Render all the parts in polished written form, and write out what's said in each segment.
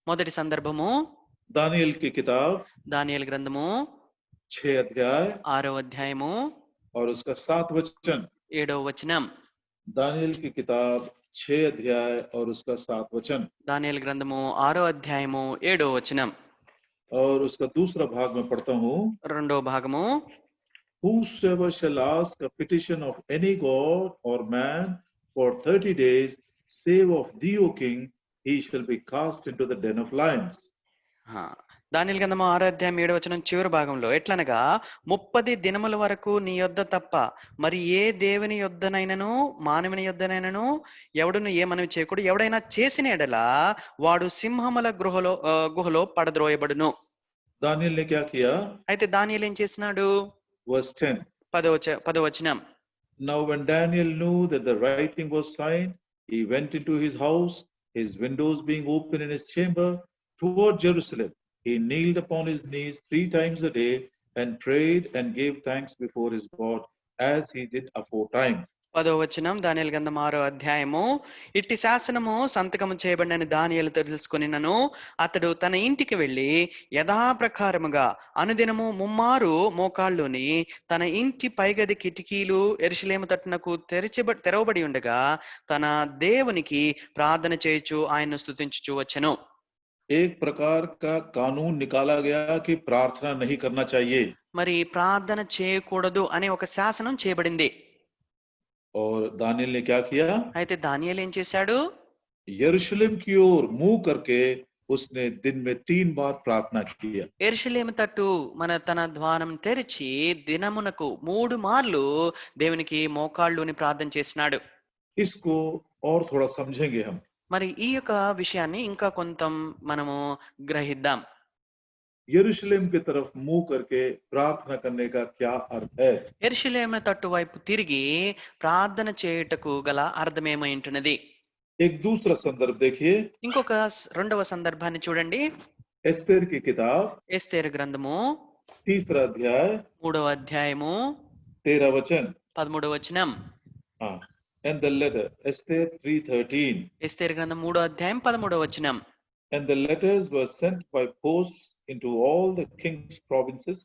మొదటి సందర్భము दानियल की किताब దానియేలు గ్రంథము 6 अध्याय 6వ అధ్యాయము और उसका 7 वचन। 7వ వచనం। दानियल की किताब 6 अध्याय और उसका 7 वचन దానియేలు గ్రంథము 6వ అధ్యాయము 7వ వచనం। और उसका दूसरा भाग में पढ़ता हूँ। రెండవ భాగము Whosoever shall ask a petition of any god or man for 30 days, save of thee, O king, he shall be cast into the den of lions. దానియేలు గ్రంథము 6వ అధ్యాయం 7వ వచనం చివరి భాగంలో ఎట్లనగా 30 దినముల వరకు నీ యొద్ద తప్ప మరి ఏ దేవుని యొద్దనైనను మానవుని యొద్దనైనను ఎవడును ఏ మనవి చేయకూడదు, ఎవడైనా చేసిన ఎడల వాడు సింహముల గుహలో పడద్రోయబడును। दानियल ने क्या किया? అయితే దానియేలు ఏం చేసినాడు? Verse 10. 10వ వచనం। Now when Daniel knew that the writing was signed, he went into his house, his windows being open in his chamber toward Jerusalem. He kneeled upon his knees 3 times a day and prayed and gave thanks before his God as he did aforetime. 10వ వచనం దానియేలు గ్రంథం 6వ అధ్యాయము। ఇట్టి శాసనము సంతకము చేయబడినని దానియేలు తెలుసుకొనినను అతడు తన ఇంటికి వెళ్లి యథాప్రకారముగా అనుదినము ముమ్మారు మోకాళ్ళుని తన ఇంటి పైగది కిటికీలు యెరూషలేము తట్టునకు తెరవబడి ఉండగా తన దేవునికి ప్రార్థన చేయుచు ఆయన్ను స్తుతించుచు వచ్చెను। एक प्रकार का कानून निकाला गया कि प्रार्थना नहीं करना चाहिए। మరి ప్రార్థన చేయకూడదు అనే ఒక శాసనం చేయబడింది। और दानियल ने क्या किया? అయితే దానియేలు ఏం చేశాడు? यरूशलेम की ओर मुंह करके उसने दिन में 3 बार प्रार्थना किया। యెరూషలేము తట్టు తన ద్వారం తెరిచి దినమునకు 3 మార్లు దేవునికి మోకాళ్ళుని ప్రార్థన చేసినాడు। इसको और थोड़ा समझेंगे हम। మరి ఈ యొక్క విషయాన్ని ఇంకా కొంత మనము గ్రహిద్దాం। यरूशलेम की तरफ मुंह करके प्रार्थना करने का क्या अर्थ है? యెరూషలేము తట్టు వైపు తిరిగి ప్రార్థన చేయుటకు గల అర్థమేమై ఉంటున్నది? एक दूसरा संदर्भ देखिए। ఇంకొక రెండవ సందర్భాన్ని చూడండి। एस्तेर की किताब ఎస్తేరు గ్రంథము 3 अध्याय 3వ అధ్యాయము 13 वचन। 13వ వచనం। And the letter Esther 3:13. ఎస్తేరు గ్రంథం 3వ అధ్యాయం 13వ వచనం। And the letters were sent by posts into all the king's provinces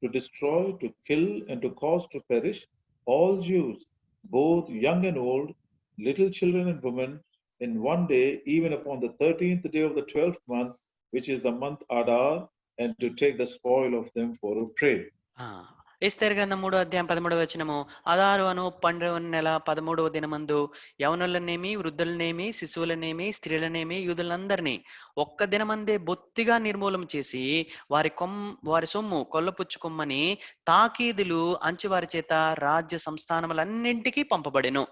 to destroy, to kill, and to cause to perish all Jews, both young and old, little children and women, in one day, even upon the 13th day of the 12th month, which is the month Adar, and to take the spoil of them for a prey. ఎస్తేరు గ్రంథం 3వ అధ్యాయం 13వ వచనము। అదారు అను 12వ నెల 13వ దినమందు యవనులనేమి వృద్ధులనేమి శిశువులనేమి స్త్రీలనేమి యూదులందరినీ ఒక్క దినమందే బొత్తిగా నిర్మూలం చేసి వారి సొమ్ము కొల్లపుచ్చుకొమ్మని తాకీదులు అంచెవారి చేత రాజ్య సంస్థానములన్నింటికీ పంపబడెను।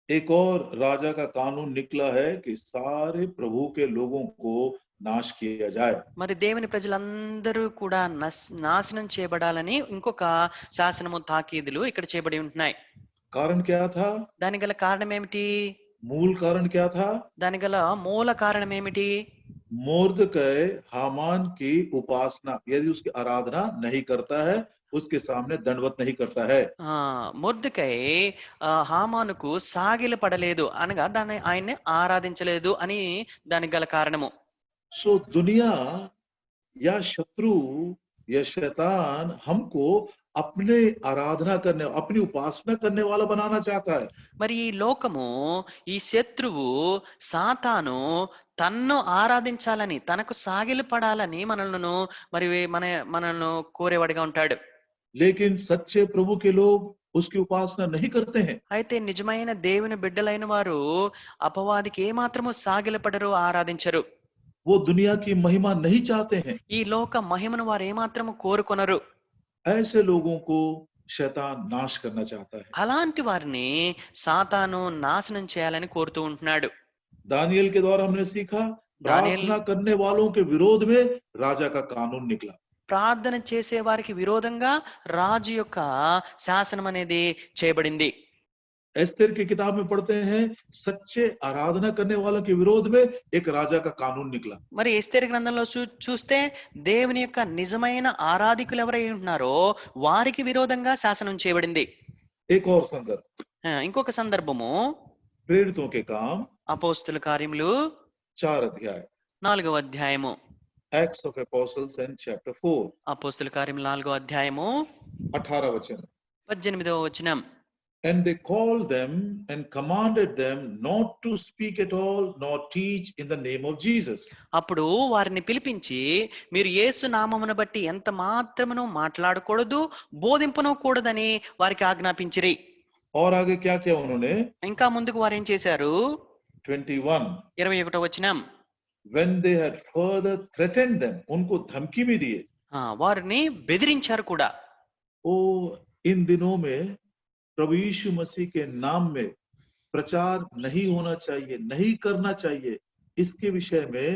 एक और राजा का कानून निकला है कि सारे प्रभु के लोगों को నాశ किया जाए। మరి దేవుని ప్రజలందరూ కూడా నాశనం చేయబడాలని ఇంకొక శాసనము తాకీదులు ఇక్కడ చేయబడి ఉంటున్నాయి। कारण क्या था? దానికి గల కారణం ఏమిటి? मूल कारण क्या था? దానికి గల మూల కారణం ఏమిటి? मोर्दकै हामान की उपासना, यदि उसकी आराधना नहीं करता है उसके सामने दंडवत नहीं करता है। మొర్దెకై హామానుకు సాగిల పడలేదు అనగా దాన్ని ఆయన్ని ఆరాధించలేదు అని దానికి గల కారణము। सो दुनिया या शत्रु या शैतान हमको अपने आराधना करने, अपनी उपासना करने वाला बनाना चाहता है। మరి ఈ లోకము ఈ శత్రువు సాతాను తన్ను ఆరాధించాలని తనకు సాగిల పడాలని మనల్ని కోరేవాడిగా ఉంటాడు। लेकिन सच्चे प्रभु के लोग उसकी उपासना नहीं करते हैं। అయితే నిజమైన దేవుని బిడ్డలైన వారు అపవాదికి ఏ మాత్రము సాగిల పడరు, ఆరాధించరు। वो दुनिया की महिमा नहीं चाहते हैं। ఈ లోక మహిమను వారు ఏ మాత్రము కోరుకొనరు। ऐसे लोगों को शैतान नाश करना चाहता है। అలాంటి వారిని సాతాను నాశనం చేయాలని కోరుతూ ఉంటున్నాడు। दानियल के द्वारा हमने सीखा, प्रार्थना करने वालों के विरोध में राजा का कानून निकला। ప్రార్థన చేసే వారికి విరోధంగా రాజు యొక్క శాసనం అనేది చేయబడింది। एस्तेर की किताब में पढ़ते हैं, सच्चे आराधना करने वालों के विरोध में एक राजा का कानून निकला। మరి ఎస్తేరు గ్రంథంలో చూస్తే దేవుని యొక్క నిజమైన ఆరాధికులు ఎవరై ఉంటున్నారో వారికి విరోధంగా శాసనం చేయబడింది। एक और संदर्भ, ఇంకొక సందర్భము प्रेरितों के काम అపోస్తుల కార్యములు 4 अध्याय 4వ అధ్యాయము Acts of Apostles and chapter 4, అపోస్తుల కార్యం 4వ అధ్యాయము 18 vachanam. 18వ వచనం. And they called them and commanded them not to speak at all, nor teach in the name of Jesus. అప్పుడు వారిని పిలిపించి, మీరు యేసు నామమును బట్టి ఎంత మాత్రమును మాట్లాడకూడదు, బోధింపను కూడదని వారికి ఆజ్ఞాపించిరి. और आगे क्या किया उन्होंने? ఇంకా ముందుకు వారు ఏం చేశారు? 21. 21వ వచనం. When they had further threatened them, उनको धमकी भी दिए. వారిని బెదిరించారు కూడా. ओ इन दिनों में प्रभु यीशु मसीह के नाम में प्रचार नहीं होना चाहिए, नहीं करना चाहिए, इसके विषय में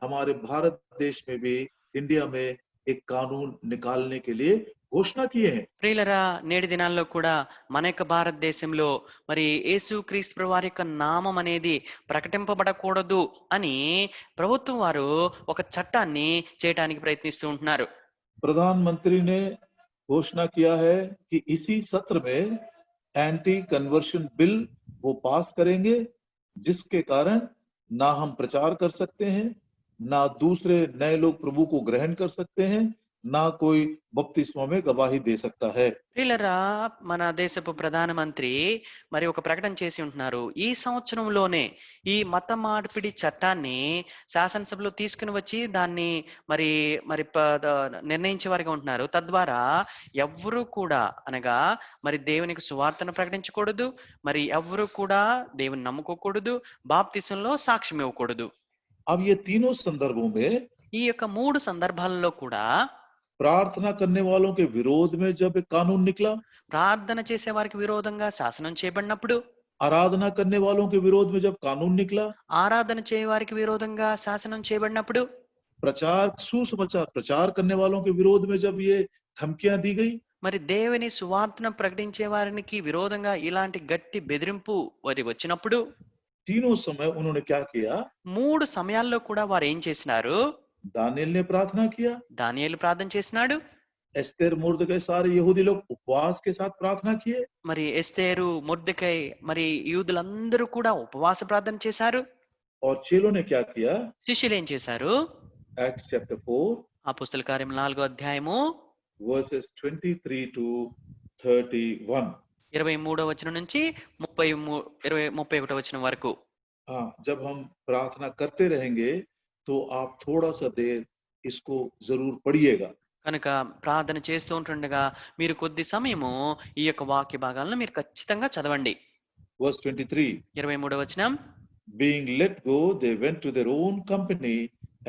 हमारे भारत देश में भी, इंडिया में एक कानून निकालने के लिए घोषणा किए हैं. ప్రియులరా, నేటి దినాల్లో కూడా మన యొక్క భారతదేశంలో మరి యేసు క్రీస్తు వారి యొక్క నామం అనేది ప్రకటింపబడకూడదు అని ప్రభుత్వం వారు ఒక చట్టాన్ని చేయడానికి ప్రయత్నిస్తూ ఉంటున్నారు. प्रधानमंत्री ने घोषणा किया है कि इसी सत्र में एंटी कन्वर्शन बिल वो पास करेंगे, जिसके कारण ना हम प्रचार कर सकते हैं, ना दूसरे नए लोग प्रभु को ग्रहण कर सकते हैं, ना कोई बपतिस्मा में गवाही दे सकता है. ప్రియులరా, మన దేశపు ప్రధానమంత్రి మరి ఒక ప్రకటన చేసి ఉంటున్నారు. ఈ సంవత్సరంలోనే ఈ మత మార్పిడి చట్టాన్ని శాసనసభలో తీసుకుని వచ్చి దాన్ని మరి మరి నిర్ణయించే వారిగా ఉంటున్నారు. తద్వారా ఎవ్వరూ కూడా అనగా మరి దేవునికి సువార్తను ప్రకటించకూడదు, మరి ఎవ్వరూ కూడా దేవుని నమ్ముకోకూడదు, బాప్తిసంలో సాక్ష్యం ఇవ్వకూడదు. अब ये तीनों संदर्भों में ఈ యొక్క 3 సందర్భాలలో కూడా प्रार्थना करने वालों के विरोध में जब एक कानून निकला, ప్రార్థన చేసే వారికి విరోధంగా శాసనం చేయబడినప్పుడు, आराधना करने वालों के विरोध में जब कानून निकला, ఆరాధన చేయ వారికి విరోధంగా శాసనం చేయబడినప్పుడు, प्रचार सुसमाचार प्रचार करने वालों के विरोध में जब ये धमकियां दी गई, మరి దేవుని సువార్తను ప్రకటించే వారికి విరోధంగా ఇలాంటి గట్టి బెదిరింపు వారి వచ్చినప్పుడు, तीनों समय उन्होंने क्या किया? 3 సమయాల్లో కూడా వారు ఏం చేసినారు? दानियेल ने प्रार्थना किया, దానియేలు ప్రార్థన చేసినాడు, एस्तेर मुर्दकै सारे यहूदी लोग उपवास के साथ प्रार्थना किए, మరి ఎస్తేరు, మొర్దెకై మరి యూదులందరూ కూడా ఉపవాస ప్రార్థన చేశారు. और चेलों ने क्या किया? శిష్యులు ఏం చేశారు? Acts chapter 4 అపోస్తల కార్యం 4వ అధ్యాయము verses 23 to 31. 23వ వచనం నుంచి 31వ వచనం వరకు. हाँ, जब हम प्रार्थना करते रहेंगे तो आप थोड़ा सा देर इसको जरूर पढ़िएगा. కనుక ప్రార్థన చేస్తూ ఉంటుండగా మీరు కొద్ది సమయము ఈ యొక్క వాక్య భాగాలను మీరు ఖచ్చితంగా చదవండి. Verse 23. 23వ వచనం. Being let go, they went to their own company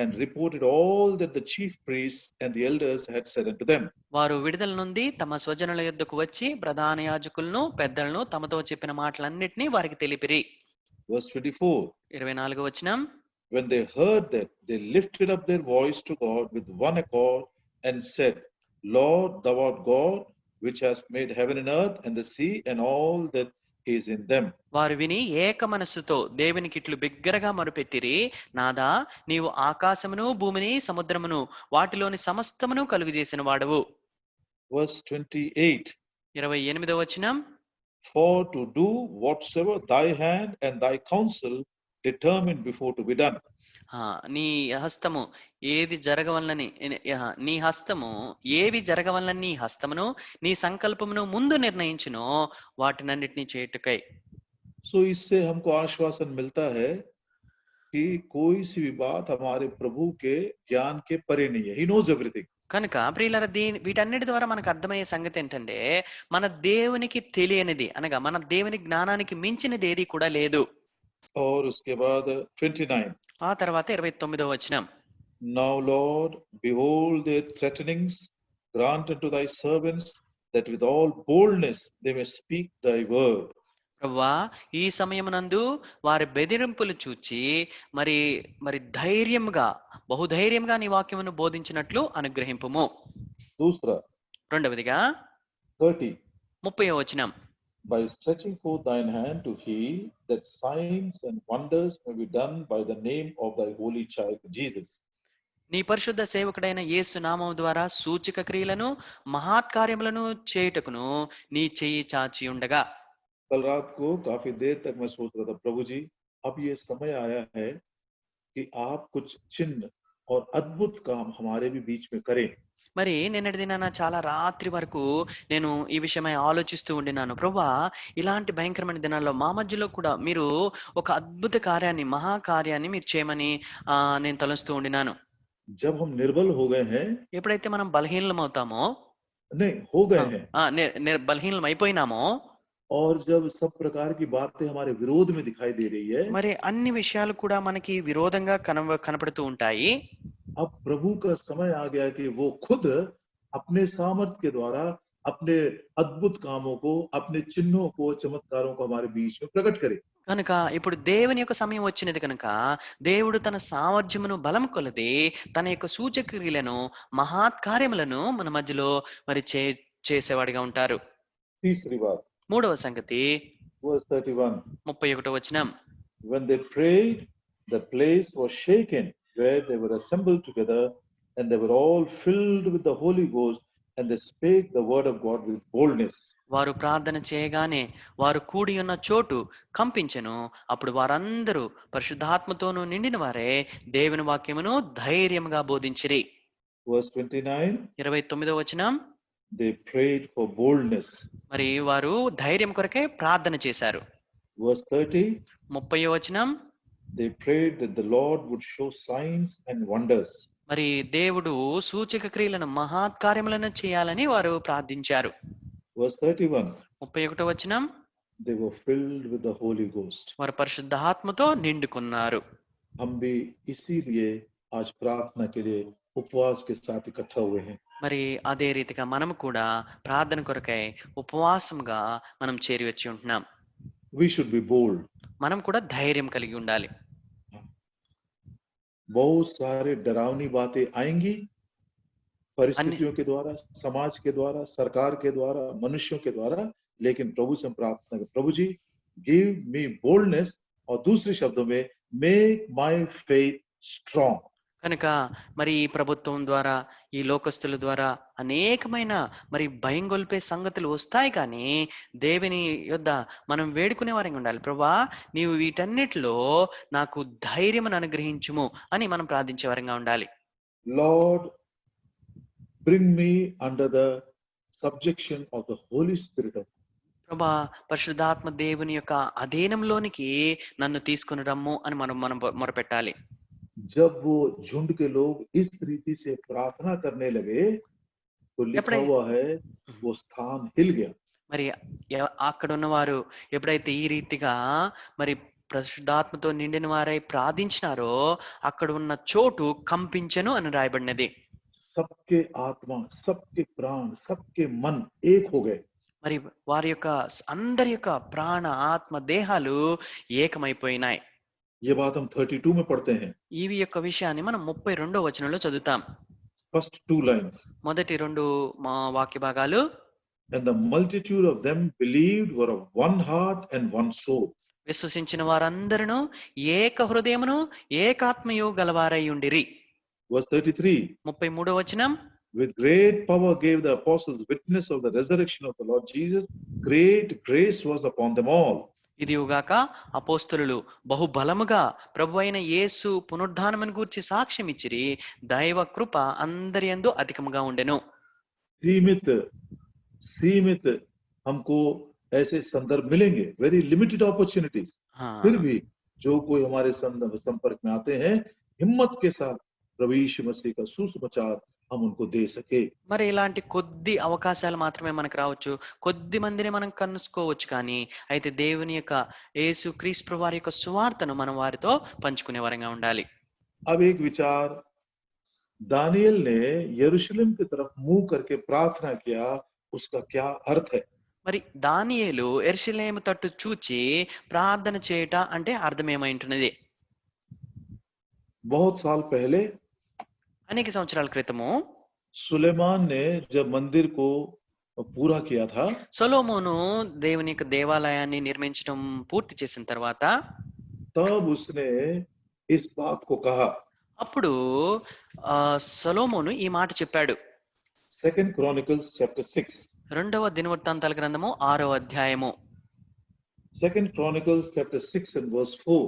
and reported all that the chief priests and the elders had said unto them. వారు విడుదల నుండి తమ స్వజనుల యొద్దకు వచ్చి ప్రధాన యాజకులను పెద్దలను తమతో చెప్పిన మాటలన్నిటినీ వారికి తెలిపిరి. Verse 24. 24వ వచనం. When they heard that, they lifted up their voice to God with one accord and said, Lord, thou art God, which hast made heaven and earth and the sea and all that is in them. వారు విని ఏక మనస్సుతో దేవునికి ఇట్లు బిగ్గరగా మొరపెట్టిరి, నాదా, నీవు ఆకాశమును భూమిని సముద్రమును వాటిలోని సమస్తమును కలుగు చేసిన వాడవు. Verse 28. 28వ వచనం. For to do whatsoever thy hand and thy counsel determined before to be done. నీ హస్తము ఏది జరగవలనని, నీ హస్తము ఏవి జరగవలనని నీ హస్తమును నీ సంకల్పమును ముందు నిర్ణయించును వాటినన్నిటిని చేయుటకై. So इससे हमको आश्वासन मिलता है कि कोई सी भी बात हमारे प्रभु के ज्ञान के परे नहीं है. He knows everything. కనుక ప్రియులారా, వీటన్నిటి ద్వారా మనకు అర్థమయ్యే సంగతి ఏంటంటే, మన దేవునికి తెలియనిది అనగా మన దేవుని జ్ఞానానికి మించినది ఏది కూడా లేదు. और उसके बाद 29. ఆ తర్వాత 29వ వచనం. Now Lord, behold their threatenings, grant unto thy servants that with all boldness they may speak thy word. ప్రభువా, ఈ సమయమునందు వారి బెదిరింపులు చూచి మరి మరి ధైర్యంగా, బహుధైర్యంగా నీ వాక్యమును బోధించినట్లు అనుగ్రహింపుము. दूसरा, రెండవదిగా 30. 30వ వచనం. By stretching forth thine hand to heal, that signs and wonders may be done by the name of thy holy child Jesus. నీ పరిశుద్ధ సేవకుడైన యేసు నామము ద్వారా సూచక క్రియలను మహత్కార్యములను చేయుటకును నీ చెయ్యి చాచి ఉండగా. कल रात को काफी देर तक मैं सोच रहा था, प्रभु जी, अब ये समय आया है कि कि आप कुछ चिन्ह और अद्भुत काम हमारे भी बीच में करें। మరి నిన్నటి దినాన చాలా రాత్రి వరకు నేను ఈ విషయమై ఆలోచిస్తూ ఉండినాను. ప్రభువా, ఇలాంటి భయంకరమైన దినాల్లో మా మధ్యలో కూడా మీరు ఒక అద్భుత కార్యాన్ని, మహాకార్యాన్ని మీరు చేయమని నేను తలుస్తూ ఉండినాను. जब हम निर्बल हो गए हैं, ఎప్పుడైతే మనం బలహీనమవుతామో, नहीं हो ఆ, गए हैं, బలహీనం అయిపోయినామో, और जब सब प्रकार की बातें हमारे विरोध में दिखाई दे रही है, మరి అన్ని విషయాలు కూడా మనకి విరోధంగా కనపడుతూ ఉంటాయి. अब प्रभु का समय आ गया कि वो खुद अपने सामर्थ के द्वारा अपने अद्भुत कामों को, अपने चिन्हों को, चमत्कारों को हमारे बीच में प्रकट करे। కనుక ఇప్పుడు దేవుని యొక్క సమయం వచ్చినది కనుక దేవుడు తన సామర్థ్యమును బలం కొలది తన యొక్క సూచక్రియలను, మహత్కార్యములను మన మధ్యలో మరి చేసేవాడిగా ఉంటారు. तीसरी बात, మూడవ సంగతి verse 31. 31వ వచనం. When they prayed, the place was shaken where they were assembled together, and they were all filled with the Holy Ghost, and they spake the word of God with boldness. వారు ప్రార్థన చేయగానే వారు కూడి ఉన్న చోటు కంపించెను. అప్పుడు వారందరూ పరిశుద్ధాత్మతోనూ నిండిన వారే దేవుని వాక్యమును ధైర్యముగా బోధించిరి. Verse 29, 29వ వచనం. they prayed for boldness. మరి వారు ధైర్యం కొరకే ప్రార్థన చేశారు. Verse 30, 30వ వచనం. they prayed that the Lord would show signs and wonders. మరి దేవుడు సూచక క్రియలను, మహత్కార్యములను చేయాలని వారు ప్రార్థించారు. Verse 31, 31వ వచనం. they were filled with the Holy Ghost. వారు పరిశుద్ధాత్మతో నిండుకున్నారు. हम भी इसीलिए आज प्रार्थना के लिए उपवास के साथ इकट्ठा हुए हैं. మరి అదే రీతిగా మనం కూడా ప్రార్థన కొరకై ఉపవాసంగా మనం చేరి వచ్చి ఉంటున్నాం. We should be bold. మనం కూడా ధైర్యం కలిగి ఉండాలి. बहुत सारे डरावनी बातें आएंगी परिस्थितियों के द्वारा, समाज के द्वारा, सरकार के द्वारा, मनुष्यों के द्वारा, लेकिन प्रभु से प्रार्थना करें, प्रभु जी गिव मी बोल्डनेस, और दूसरे शब्दों में मेक माय फेथ स्ट्रांग. కనుక మరి ఈ ప్రభుత్వం ద్వారా, ఈ లోకస్తుల ద్వారా అనేకమైన మరి భయం గొల్పే సంగతులు వస్తాయి. కానీ దేవుని యొద్ద మనం వేడుకునే వారంగా ఉండాలి. ప్రభువా, నీవు వీటన్నిటిలో నాకు ధైర్యమును అనుగ్రహించుము అని మనం ప్రార్థించే వారంగా ఉండాలి. Lord, bring me under the subjection of the Holy Spirit of God. ప్రభువా, పరిశుద్ధాత్మ దేవుని యొక్క అధీనంలోనికి నన్ను తీసుకుని రమ్ము అని మనం మొరపెట్టాలి. जब वो झुंड के लोग इस रीति से प्रार्थना करने लगे तो लिखा हुआ है वो स्थान हिल गया. మరి అక్కడ ఉన్నవారు ఎప్పుడైతే ఈ రీతిగా మరి పరిశుద్ధాత్మతో నిండిన వారై ప్రార్థించినారో అక్కడ ఉన్న చోటు కంపించెను అని రాయబడినది. सबके आत्मा, सबके प्राण, सबके मन एक हो गए. మరి వారి యొక్క అందరి యొక్క ప్రాణ, ఆత్మ, దేహాలు ఏకమైపోయినాయి. ये बात हम 32 में पढ़ते हैं. ఈ యొక్క విషయాన్ని మనం 32వ వచనంలో చదువుతాం. First 2 lines. మొదటి 2 వాక్య భాగాలు. And the multitude of them believed were of one heart and one soul. విశ్వసించిన వారందరూ ఏక హృదయమును ఏకాత్మయు గలవారై ఉండిరి. Verse 33. 33వ వచనం. With great power gave the apostles witness of the resurrection of the Lord Jesus. Great grace was upon them all. ఇదియుగాక అపోస్తలులు బహుబలముగా ప్రభువైన యేసు పునరుద్ధానమును గూర్చి సాక్ష్యం ఇచ్చిరి. దైవ కృప అందరి యందు అధికముగా ఉండెను. सीमित हमको ऐसे संदर्भ मिलेंगे, वेरी लिमिटेड अपॉर्चुनिटीज. फिर भी जो कोई हमारे संपर्क में आते हैं, हिम्मत के साथ प्रभु यीशु मसीह का सुसमाचार हम उनको दे सके. మరి ఇలాంటి కొద్ది అవకాశాలు మాత్రమే మనకు రావచ్చు, కొద్ది మందిని మనం కనుసుకోవచ్చు. కానీ అయితే దేవుని యొక్క యేసు క్రీస్తు వారి యొక్క సువార్తను మనం వారితో పంచుకునే వారంగా ఉండాలి. अब एक विचार, दानियल ने यरूशलेम की तरफ मुंह करके प्रार्थना किया, उसका क्या अर्थ है? మరి దానియేలు యెరూషలేము తట్టు చూచి ప్రార్థన చేయట అంటే అర్థం ఏమైంటున్నది? बहुत साल पहले, అనేక సంవత్సరాల క్రితము सुलेमान ने जब मंदिर को पूरा किया था, సొలొమోను దేవుని యొక్క దేవాలయాన్ని నిర్మించడం పూర్తి చేసిన తర్వాత तब उसने इस बात को कहा. అప్పుడు సొలొమోను ఈ మాట చెప్పాడు. 2 Chronicles chapter 6. రెండవ దినవృత్తాంతాల గ్రంథము 6వ అధ్యాయము. 2 Chronicles chapter 6 and verse 4.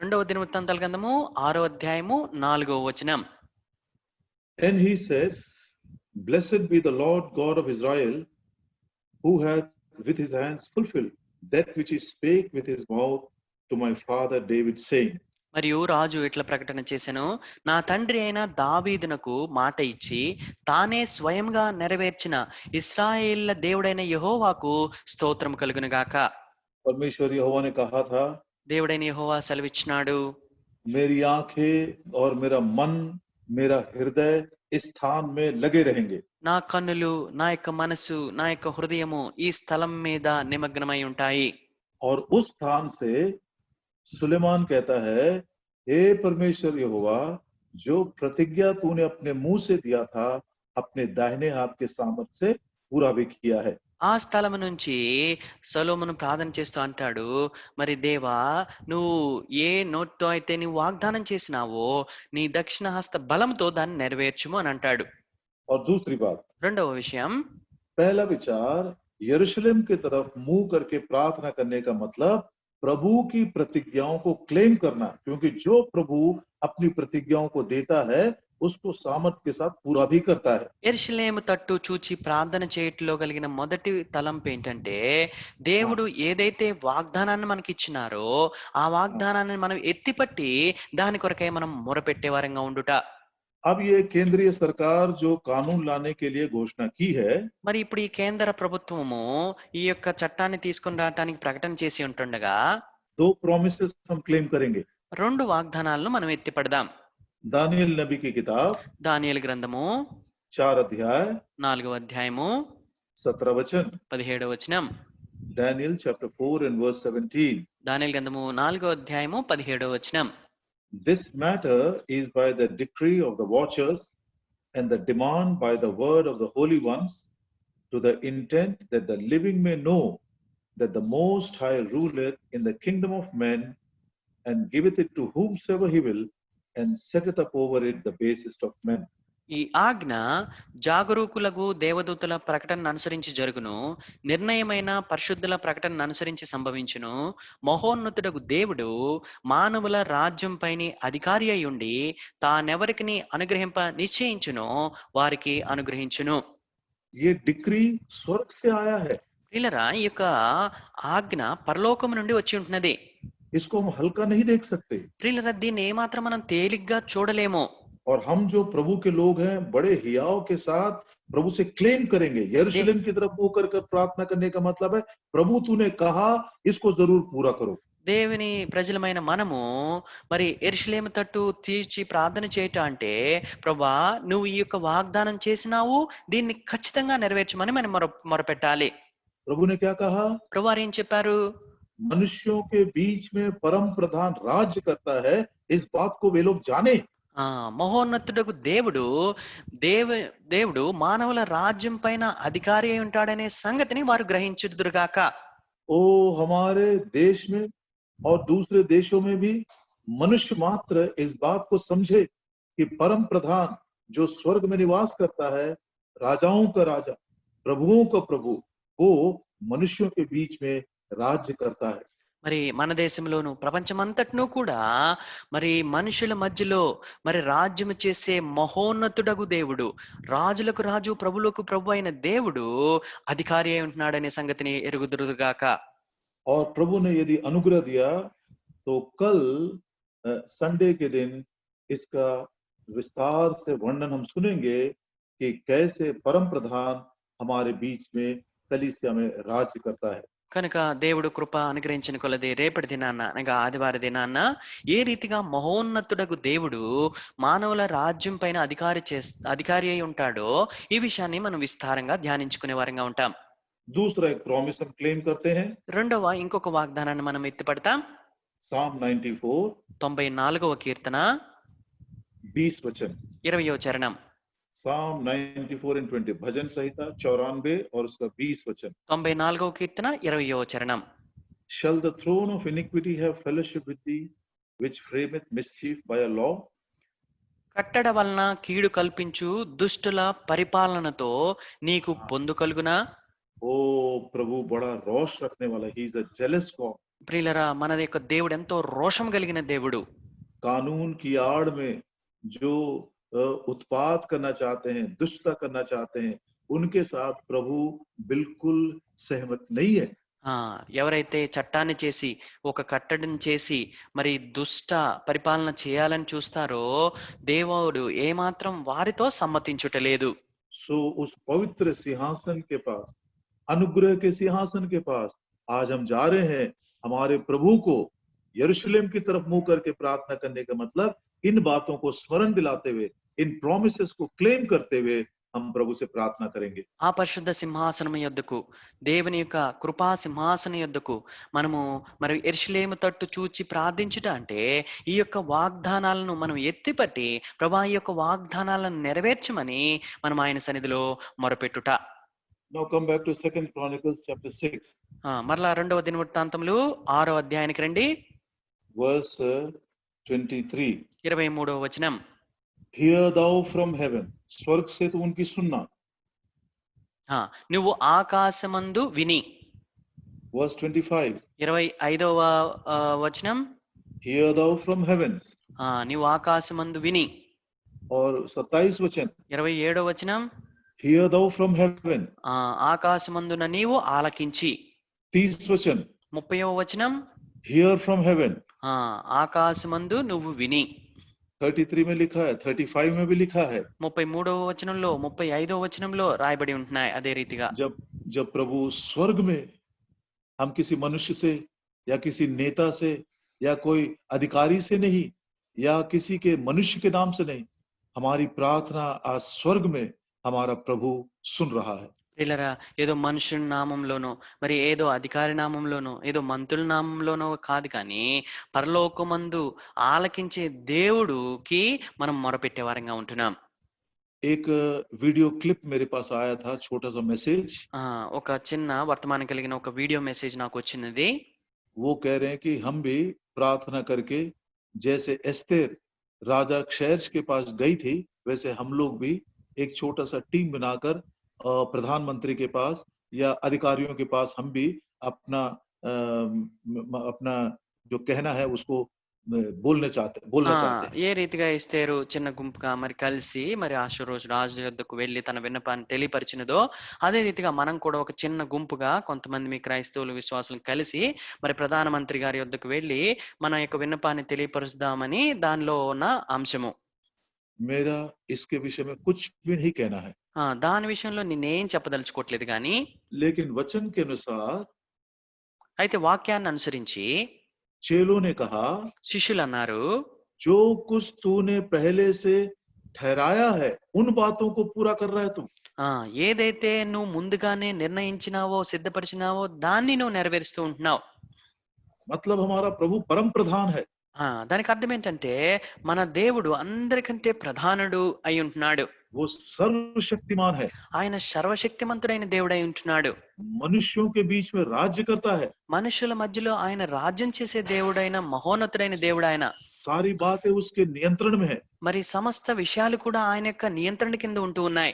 రెండవ దినవృత్తాంతాల గ్రంథము 6వ అధ్యాయము 4వ వచనం. And he said, Blessed be the Lord God of Israel, who hath with his hands fulfilled that which he spake with his mouth to my father David, saying. మరియు రాజు ఇట్లా ప్రకటన చేసెను, నా తండ్రి అయిన దావీదునకు మాట ఇచ్చి తానే స్వయంగా నెరవేర్చిన ఇశ్రాయేళ్ల దేవుడైన యెహోవాకు స్తోత్రం కలుగును గాక. परमेश्वर यहोवा ने कहा था, దేవుడైన యెహోవా సెలవిచ్చినాడు, मेरी आंखें और मेरा मन, मेरा हृदय इस स्थान में लगे रहेंगे. నా కన్నులు, నా యొక్క మనసు, నా యొక్క హృదయము ఈ స్థలం మీద నిమగ్నమై ఉంటాయి. और उस स्थान से सुलेमान कहता है, हे परमेश्वर यहोवा, जो प्रतिज्ञा तूने अपने मुंह से दिया था, अपने दाहिने हाथ के सामर्थ्य से पूरा भी किया है. ఆ స్థలం నుంచి సొలొమోను ప్రార్థన చేస్తూ అంటాడు, మరి దేవా, నువ్వు ఏ నోటితో అయితే నీవు వాగ్దానం చేసినావో నీ దక్షిణ హస్త బలంతో దాన్ని నెరవేర్చుము అని అంటాడు. और दूसरी बात, రెండవ విషయం, पहला विचार, यरूशलेम की तरफ मुंह करके प्रार्थना करने का मतलब प्रभु की प्रतिज्ञाओं को क्लेम करना, क्योंकि जो प्रभु अपनी प्रतिज्ञाओं को देता है उसको सामर्थ के साथ पूरा भी करता है. యెరూషలేము తట్టు చూచి ప్రార్థన చేయట్లో కలిగిన మొదటి తలంపు ఏంటంటే, దేవుడు ఏదైతే వాగ్దానాన్ని మనకి ఇచ్చినారో ఆ వాగ్దానాన్ని మనం ఎత్తిపట్టి దాని కొరకై మనం మొరపెట్టే వారంగా ఉండుట. अब ये केंद्रीय सरकार जो कानून लाने के लिए घोषणा की है, మరి ఇప్పుడు ఈ కేంద్ర ప్రభుత్వము ఈ యొక్క చట్టాన్ని తీసుకొని రావడానికి ప్రకటన చేసి ఉంటుండగా दो प्रोमिसेस हम क्लेम करेंगे. రెండు వాగ్దానాలను మనం ఎత్తిపడదాం. दानियल नबी की किताब దానియేలు గ్రంథము 4 अध्याय 4వ అధ్యాయము 17 वचन. 17వ వచనం. Daniel chapter 4 and verse 17. దానియేలు గ్రంథము 4వ అధ్యాయము 17వ వచనం. This matter is by the decree of the watchers and the demand by the word of the holy ones, to the intent that the living may know that the Most High ruleth in the kingdom of men, and giveth it to whomsoever he will, and setteth up over it the basest of men. ఈ ఆజ్ఞ జాగరూకులకు దేవదూతల ప్రకటనను అనుసరించి జరుగును, నిర్ణయమైన పరిశుద్ధుల ప్రకటనను అనుసరించి సంభవించును. మహోన్నతుడగు దేవుడు మానవుల రాజ్యం పైన అధికారి అయి ఉండి తానెవరికి అనుగ్రహింప నిశ్చయించునో వారికి అనుగ్రహించును. ये डिक्री स्वर्ग से आया है. ప్రియులారా, ఈ యొక్క ఆజ్ఞ పరలోకము నుండి వచ్చి ఉంటున్నది. इसको हम हल्का नहीं देख सकते. ప్రియులారా, దీన్ని ఏమాత్రం మనం తేలిగ్గా చూడలేము. और हम जो प्रभु के लोग हैं, बड़े हियाव के साथ प्रभु से क्लेम करेंगे. यरूशलेम की तरफ मुंह कर प्रार्थना करने का मतलब है, प्रभु तूने कहा, इसको जरूर पूरा करो. దేవుని ప్రజలమైన మనము మరి యెరూషలేము తట్టు తీర్చి ప్రార్థన చేయటం అంటే, ప్రభువా నువ్వు ఈ యొక్క వాగ్దానం చేసినావు, దీన్ని ఖచ్చితంగా నెరవేర్చమని మనం మొరపెట్టాలి. प्रभु ने क्या कहा? ప్రభువారు ఏం చెప్పారు? मनुष्यों के बीच में परम प्रधान राज्य करता है, इस बात को वे लोग जाने. మహోన్నతుడకు దేవుడు మానవుల రాజ్యం పైన అధికారి అయి ఉంటాడనే సంగతిని వారు గ్రహించుదురుగాక. ओ हमारे देश में और दूसरे देशों में भी मनुष्य मात्र इस बात को समझे कि परम प्रधान जो स्वर्ग में निवास करता है, राजाओं का राजा, प्रभुओं का प्रभु, वो मनुष्यों के बीच में राज्य करता है. మరి మన దేశంలోను ప్రపంచమంతటినూ కూడా మరి మనుషుల మధ్యలో మరి రాజ్యము చేసే మహోన్నతుడగు దేవుడు, రాజులకు రాజు, ప్రభులకు ప్రభు అయిన దేవుడు అధికారి అయి ఉంటున్నాడనే సంగతిని ఎరుగుదురుగాక. और प्रभु ने यदि अनुग्रह दिया तो कल संडे के दिन इसका विस्तार से वर्णन हम सुनेंगे कि कैसे परम प्रधान हमारे बीच में कलीसिया में राज्य करता है. కనుక దేవుడు కృప అనుగ్రహించిన కొలది రేపటి దినాన్న అనగా ఆదివార దినాన్న ఏ రీతిగా మహోన్నతుడగు దేవుడు మానవుల రాజ్యం పైన అధికారి అయి ఉంటాడో ఈ విషయాన్ని మనం విస్తారంగా ధ్యానించుకునే వారంగా ఉంటాం. दूसरा एक प्रॉमिस हम क्लेम करते हैं. రెండవ ఇంకొక వాగ్దానాన్ని మనం ఎత్తిపడతాం. Psalm 94 94వ కీర్తన 20 वचन. 20వ చరణం. Psalm 94 and 20, भजन संहिता 94 और उसका 20 वचन. 94వ కీర్తన 20వ చరణం. Shall the throne of iniquity have fellowship with thee, which frameth mischief by a law? కట్టడ వలన కీడు కల్పించు దుష్టుల పరిపాలనతో నీకు పొందు కలుగునా? ओ प्रभु बड़ा रोष रखने वाला, he is a jealous God. ప్రియులరా, మన యొక్క దేవుడు ఎంతో రోషం కలిగిన దేవుడు. कानून की आड़ में जो उत्पात करना चाहते हैं, दुष्टता करना चाहते हैं, उनके साथ प्रभु बिल्कुल सहमत नहीं है। ఆ ఎవరైతే చట్టాన్ని చేసి ఒక కట్టడిని చేసి మరి దుష్ట పరిపాలన చేయాలని చూస్తారో దేవుడు ఏమాత్రం వారితో సమ్మతించుటలేదు. सो उस पवित्र सिंहासन के पास, अनुग्रह के सिंहासन के पास आज हम जा रहे हैं। हमारे प्रभु को यरूशलेम की तरफ मुंह करके प्रार्थना करने का मतलब इन बातों को स्मरण दिलाते हुए, इन प्रोमिसेस को क्लेम करते हुए हम प्रभु से प्रार्थना करेंगे। ఆ పరిశుద్ధ సింహాసనం యొద్దకు, దేవుని యొక్క కృపా సింహాసనం యొద్దకు మనము మరి యెరూషలేము తట్టు చూచి ప్రార్థించుట అంటే ఈ యొక్క వాగ్దానాలను మనం ఎత్తిపట్టి ప్రభా ఈ యొక్క వాగ్దానాలను నెరవేర్చమని మనం ఆయన సన్నిధిలో మొరపెట్టుట. Now come back to 2 Chronicles chapter 6, మరలా 2వ దినవృత్తాంతములు 6వ అధ్యాయానికి రండి. verse 23. 23వ వచనం. Hear thou from heaven, स्वर्ग से तू उनकी सुनना। నువ్వు ఆకాశమందు విని. Verse 25. 25వ వచనం. Hear thou from heavens. నువ్వు ఆకాశమందు విని. और 27 वचन, 27వ వచనం. Hear thou from heaven. ఆకాశమందున నీవు ఆలకించి. 30 वचन, 30వ వచనం. Hear from heaven. ఆకాశమందు నువ్వు విని. 33 में लिखा है, 35 में भी लिखा है। 33వ వచనంలో 35వ వచనంలో రాయబడి ఉంటున్నాయి అదే రీతిగా. जब प्रभु स्वर्ग में हम किसी मनुष्य से या किसी नेता से या कोई अधिकारी से नहीं या किसी के मनुष्य के नाम से नहीं, हमारी प्रार्थना आज स्वर्ग में हमारा प्रभु सुन रहा है। ప్రియులారా, ఏదో మనుషుని నామంలోనో మరి ఏదో అధికారి నామంలోనో ఏదో మంత్రుల నామంలోనో కాదు, కానీ పరలోకమందు ఆలకించే దేవుడుకి మనం మొరపెట్టే వారంగా ఉంటున్నాం. एक वीडियो क्लिप मेरे पास आया था, छोटा सा मैसेज। ఒక చిన్న వర్తమానం కలిగిన ఒక వీడియో మెసేజ్ నాకు వచ్చినది. वो कह रहे हैं कि हम भी प्रार्थना करके जैसे एस्तेर राजा क्षैर्ष के पास गई थी, वैसे हम लोग भी एक छोटा सा टीम बनाकर प्रधानमंत्री के पास या अधिकारियों के पास हम भी अपना जो कहना है उसको बोलना चाहते हैं। ఏ రీతిగా ఎస్తేరు చిన్న గుంపుగా మరి కలిసి మరి ఆషరోజు రాజు యొద్దకు వెళ్లి తన విన్నపాన్ని తెలియపరిచినదో అదే రీతిగా మనం కూడా ఒక చిన్న గుంపుగా కొంతమంది మీ క్రైస్తవులు విశ్వాసులు కలిసి మరి ప్రధానమంత్రి గారి యొద్దకు వెళ్లి మన యొక్క విన్నపాన్ని తెలియపరుస్తామని దానిలో ఉన్న అంశము. मेरा इसके विषय में कुछ भी नहीं कहना है, దాని విషయంలో నేనేం చెప్పదలుచుకోవట్లేదు, కానీ लेकिन वचन के अनुसार అయితే వాక్యాన్ని అనుసరించి चेलों ने कहा, శిష్యులు అన్నారు, जो कुछ तूने पहले से ठहराया है उन बातों को पूरा कर रहा है तू। ఏదైతే నువ్వు ముందుగానే నిర్ణయించినావో సిద్ధపరిచినావో దాన్ని నువ్వు నెరవేరుస్తూ ఉంటున్నావు. मतलब हमारा प्रभु परम प्रधान है। దానికి అర్థం ఏంటంటే మన దేవుడు అందరికంటే ప్రధానుడు అయి ఉంటున్నాడు. वो सर्वशक्तिमान है, ఆయన సర్వశక్తిమంతుడైన దేవుడై ఉంటున్నాడు. मनुष्यों के बीच में राज्य करता है, మనుషుల మధ్యలో ఆయన రాజ్యం చేసే దేవుడైన మహోన్నతుడైన దేవుడు ఆయన. सारी बातें उसके नियंत्रण में है, మరి సమస్త విషయాలు కూడా ఆయన యొక్క నియంత్రణ కింద ఉంటూ ఉన్నాయి.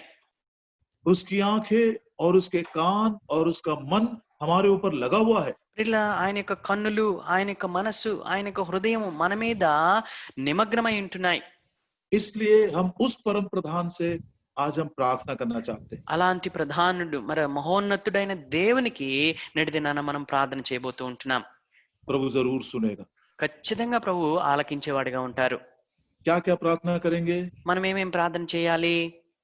उसकी आंखें और उसके कान और उसका मन हमारे ऊपर लगा हुआ है। ఇలా ఆయన యొక్క కన్నులు, ఆయన యొక్క మనస్సు, ఆయన యొక్క హృదయం మన మీద నిమగ్నమై ఉంటున్నాయి. इसलिए हम उस परम प्रधान से आज हम प्रार्थना करना चाहते हैं। అలాంటి ప్రధానుడు మరి మహోన్నతుడైన దేవునికి నేటి దినాన మనం ప్రార్థన చేయబోతూ ఉంటున్నాం. प्रभु जरूर सुनेगा। ఖచ్చితంగా ప్రభు ఆలకించేవాడిగా ఉంటారు. क्या क्या प्रार्थना करेंगे? మనం ఏమేం ప్రార్థన చేయాలి?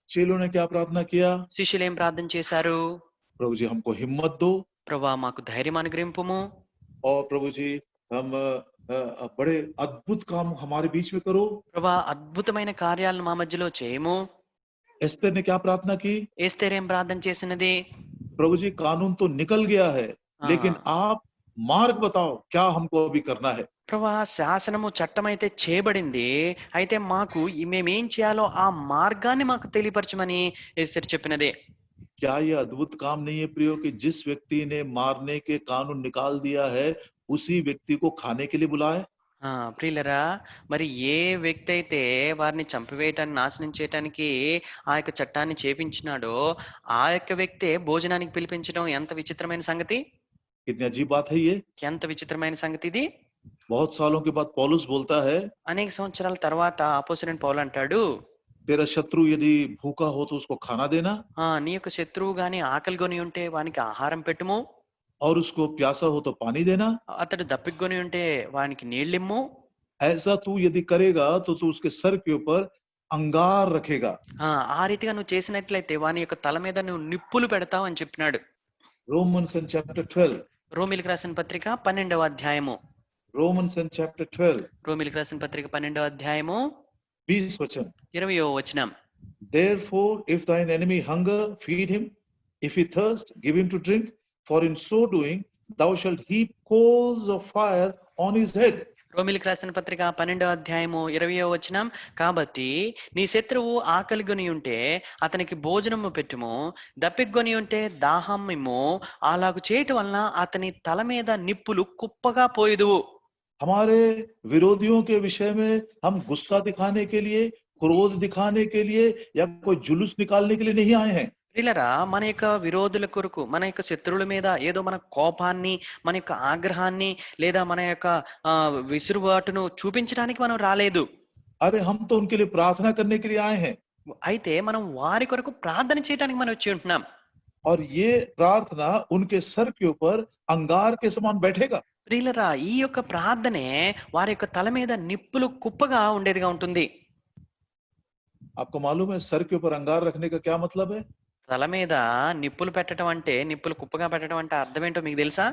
चेलों ने क्या प्रार्थना किया? శిష్యులు ఏం ప్రార్థన చేశారు? प्रभु जी हमको हिम्मत दो, ప్రభా మాకు ధైర్యం అనుగ్రహింపుము, और प्रभु जी हम बड़े अद्भुत काम हमारे बीच में करो। ప్రభా అద్భుతమైన కార్యాలను మా మధ్యలో చేయము. एस्तेर ने क्या प्रार्थना की? ఎస్తేరు ఏం ప్రార్థన చేసినది? प्रभु जी कानून तो निकल गया है, लेकिन आप मार्ग बताओ क्या हमको अभी करना है। ప్రభా శాసనము చట్టం అయితే చేయబడింది, అయితే మాకు మేమేం చేయాలో ఆ మార్గాన్ని మాకు తెలియపరచమని ఎస్తేరు చెప్పినదే. क्या ये अद्भुत काम नहीं है प्रियो कि जिस व्यक्ति ने मारने के कानून निकाल दिया है उसी व्यक्ति को खाने के लिए बुलाए? ప్రియులరా, మరి ఏ వ్యక్తి అయితే వారిని చంపివేయటానికి నాశనం చేయటానికి ఆ యొక్క చట్టాన్ని చేపించినాడో ఆ యొక్క వ్యక్తే భోజనానికి పిలిపించడం ఎంత విచిత్రమైన సంగతి. कितनी अजीब बात है ये। ఎంత విచిత్రమైన సంగతి ఇది. बहुत सालों के बाद पौलुस बोलता है, అనేక సంవత్సరాల తర్వాత అపోస్తలుడైన పౌలు అంటాడు, तेरा शत्रु यदि भूखा हो तो उसको खाना देना, నీ యొక్క శత్రువు గాని ఆకలిగొని ఉంటే వానికి ఆహారం పెట్టుము, और उसको प्यासा हो तो पानी देना। అతడు దప్పిగొని ఉంటే వానికి నీళ్ళిమ్ము. ऐसा तू यदि करेगा तो तू उसके सर के ऊपर अंगार रखेगा। ఆ రీతిగా నువ్వు చేసినట్లయితే వాని యొక్క తల మీద నువ్వు నిప్పులు పెడతావు అని చెప్పినాడు. Romans in chapter 12. రోమిలికి రాసిన పత్రిక 12వ అధ్యాయము. Romans in chapter 12. రోమిలికి రాసిన పత్రిక 12వ అధ్యాయము 20 वचन। 20వ వచనం. Therefore, if thine enemy hunger, feed him. If he thirst, give him to drink. For in so doing, thou shalt heap coals of fire on his head. రోమిలికి రాసిన పత్రిక 12వ అధ్యాయము 20వ వచనం. కాబట్టి నీ శత్రువు ఆకలిగొని ఉంటే అతనికి భోజనము పెట్టుము, దప్పిగొని ఉంటే దాహమిమ్ము. అలాగు చేయటం వలన అతని తల మీద నిప్పులు కుప్పగా పోయుదువు. हमारे विरोधियों के विषय में हम गुस्सा दिखाने के लिए, क्रोध दिखाने के लिए या कोई जुलूस निकालने के लिए नहीं आए हैं। ప్రియులరా, మన యొక్క విరోధుల కొరకు, మన యొక్క శత్రువుల మీద ఏదో మన కోపాన్ని, మన యొక్క ఆగ్రహాన్ని లేదా మన యొక్క విసురుబాటును చూపించడానికి మనం రాలేదు. अरे हम तो उनके लिए प्रार्थना करने के लिए आए हैं। అయితే మనం వారి కొరకు ప్రార్థన చేయడానికి మనం వచ్చి ఉంటున్నాం. और ये प्रार्थना उनके सर के ऊपर अंगार के समान बैठेगा। ప్రియులరా, ఈ యొక్క ప్రార్థనే వారి యొక్క తల మీద నిప్పులు కుప్పగా ఉండేదిగా ఉంటుంది. आपको मालूम है सर के ऊपर अंगार रखने का क्या मतलब है? తల మీద నిప్పులు పెట్టడం అంటే, నిప్పులు కుప్పగా పెట్టడం అంటే అర్థం ఏంటో మీకు తెలుసా?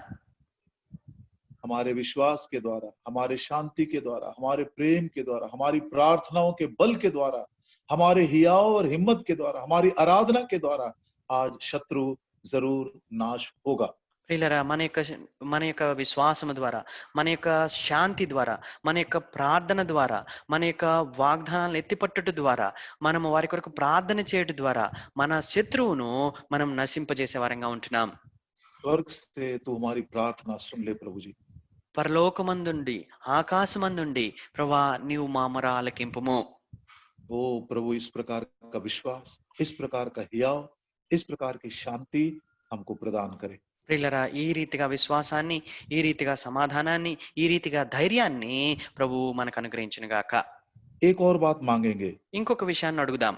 हमारे विश्वास के द्वारा, हमारे शांति के द्वारा, हमारे प्रेम के द्वारा, हमारी प्रार्थनाओं के बल के द्वारा, हमारे हियाव और हिम्मत के द्वारा, हमारी आराधना के द्वारा आज शत्रु जरूर नाश होगा। ప్రియులరా, మన యొక్క విశ్వాసము ద్వారా, మన యొక్క శాంతి ద్వారా, మన యొక్క ప్రార్థన ద్వారా, మన యొక్క వాగ్దానాలను ఎత్తిపట్టుట ద్వారా, మనము వారి కొరకు ప్రార్థన చేయడం ద్వారా మన శత్రువును మనం నశింపజేసే వారంగా ఉంటున్నాం. स्वर्ग से तू हमारी प्रार्थना सुन ले प्रभु जी। పరలోకమందుండి, ఆకాశమందుండి ప్రభువా నీవు మా మొర ఆలకింపుము. ओ प्रभु, इस प्रकार का विश्वास, इस प्रकार का हियाव, इस प्रकार की शांति हमको प्रदान करे। ప్రియులరా, ఈ రీతిగా విశ్వాసాన్ని, ఈ రీతిగా సమాధానాన్ని, ఈ రీతిగా ధైర్యాన్ని ప్రభు మనకు అనుగ్రహించును గాక. एक और बात मांगेंगे। ఇంకొక విషయాన్ని అడుగుదాం.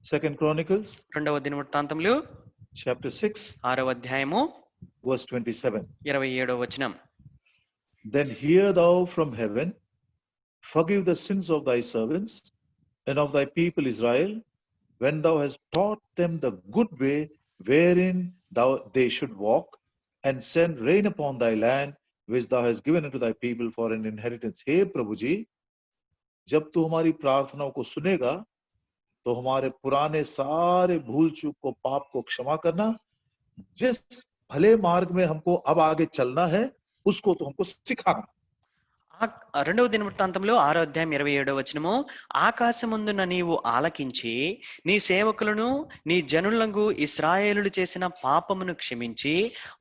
सेकंड क्रॉनिकल्स 2వ దినవృత్తాంతములు चैप्टर 6 6వ అధ్యాయము verse 27। 27వ వచనం. Then hear thou from heaven, forgive the sins of thy servants and of thy people Israel, when thou hast taught them the good way wherein they should walk, and send rain upon thy land which thou hast given unto thy people for an inheritance। हे प्रभु जी, जब तू हमारी प्रार्थनाओं को सुनेगा तो हमारे पुराने सारे भूल चूक को, पाप को क्षमा करना। जिस भले मार्ग में हमको अब आगे चलना है उसको तो हमको सिखाना। 2వ దినవృత్తాంతంలో 6వ అధ్యాయం 27వ వచనము. ఆకాశమందున నీవు ఆలకించి నీ సేవకులను నీ జనులకు ఇశ్రాయేలులు చేసిన పాపమును క్షమించి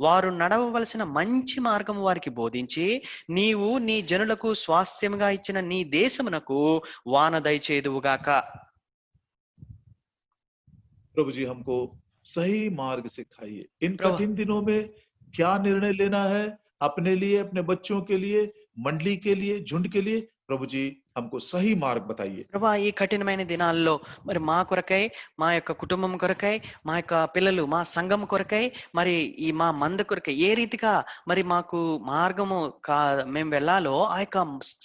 వారు నడవవలసిన మంచి మార్గము వారికి బోధించి నీవు నీ జనులకు స్వాస్థ్యముగా ఇచ్చిన నీ దేశమునకు వాన దయచేయుదువుగాక. प्रभु जी हमको सही मार्ग सिखाइए। इन प्रभु। कठिन दिनों में क्या निर्णय लेना है अपने लिए, अपने बच्चों के लिए, मंडली के लिए, झुंड के लिए। प्रभु जी हमको सही मार्ग बताइए। ప్రభా, ఈ కఠినమైన దినాల్లో మరి మా కొరకై, మా యొక్క కుటుంబం కొరకై, మా యొక్క పిల్లలు, మా సంఘం కొరకై, మరి ఈ మా మంద కొరకై ఏ రీతిగా మరి మాకు మార్గము మేము వెళ్ళాలో ఆ యొక్క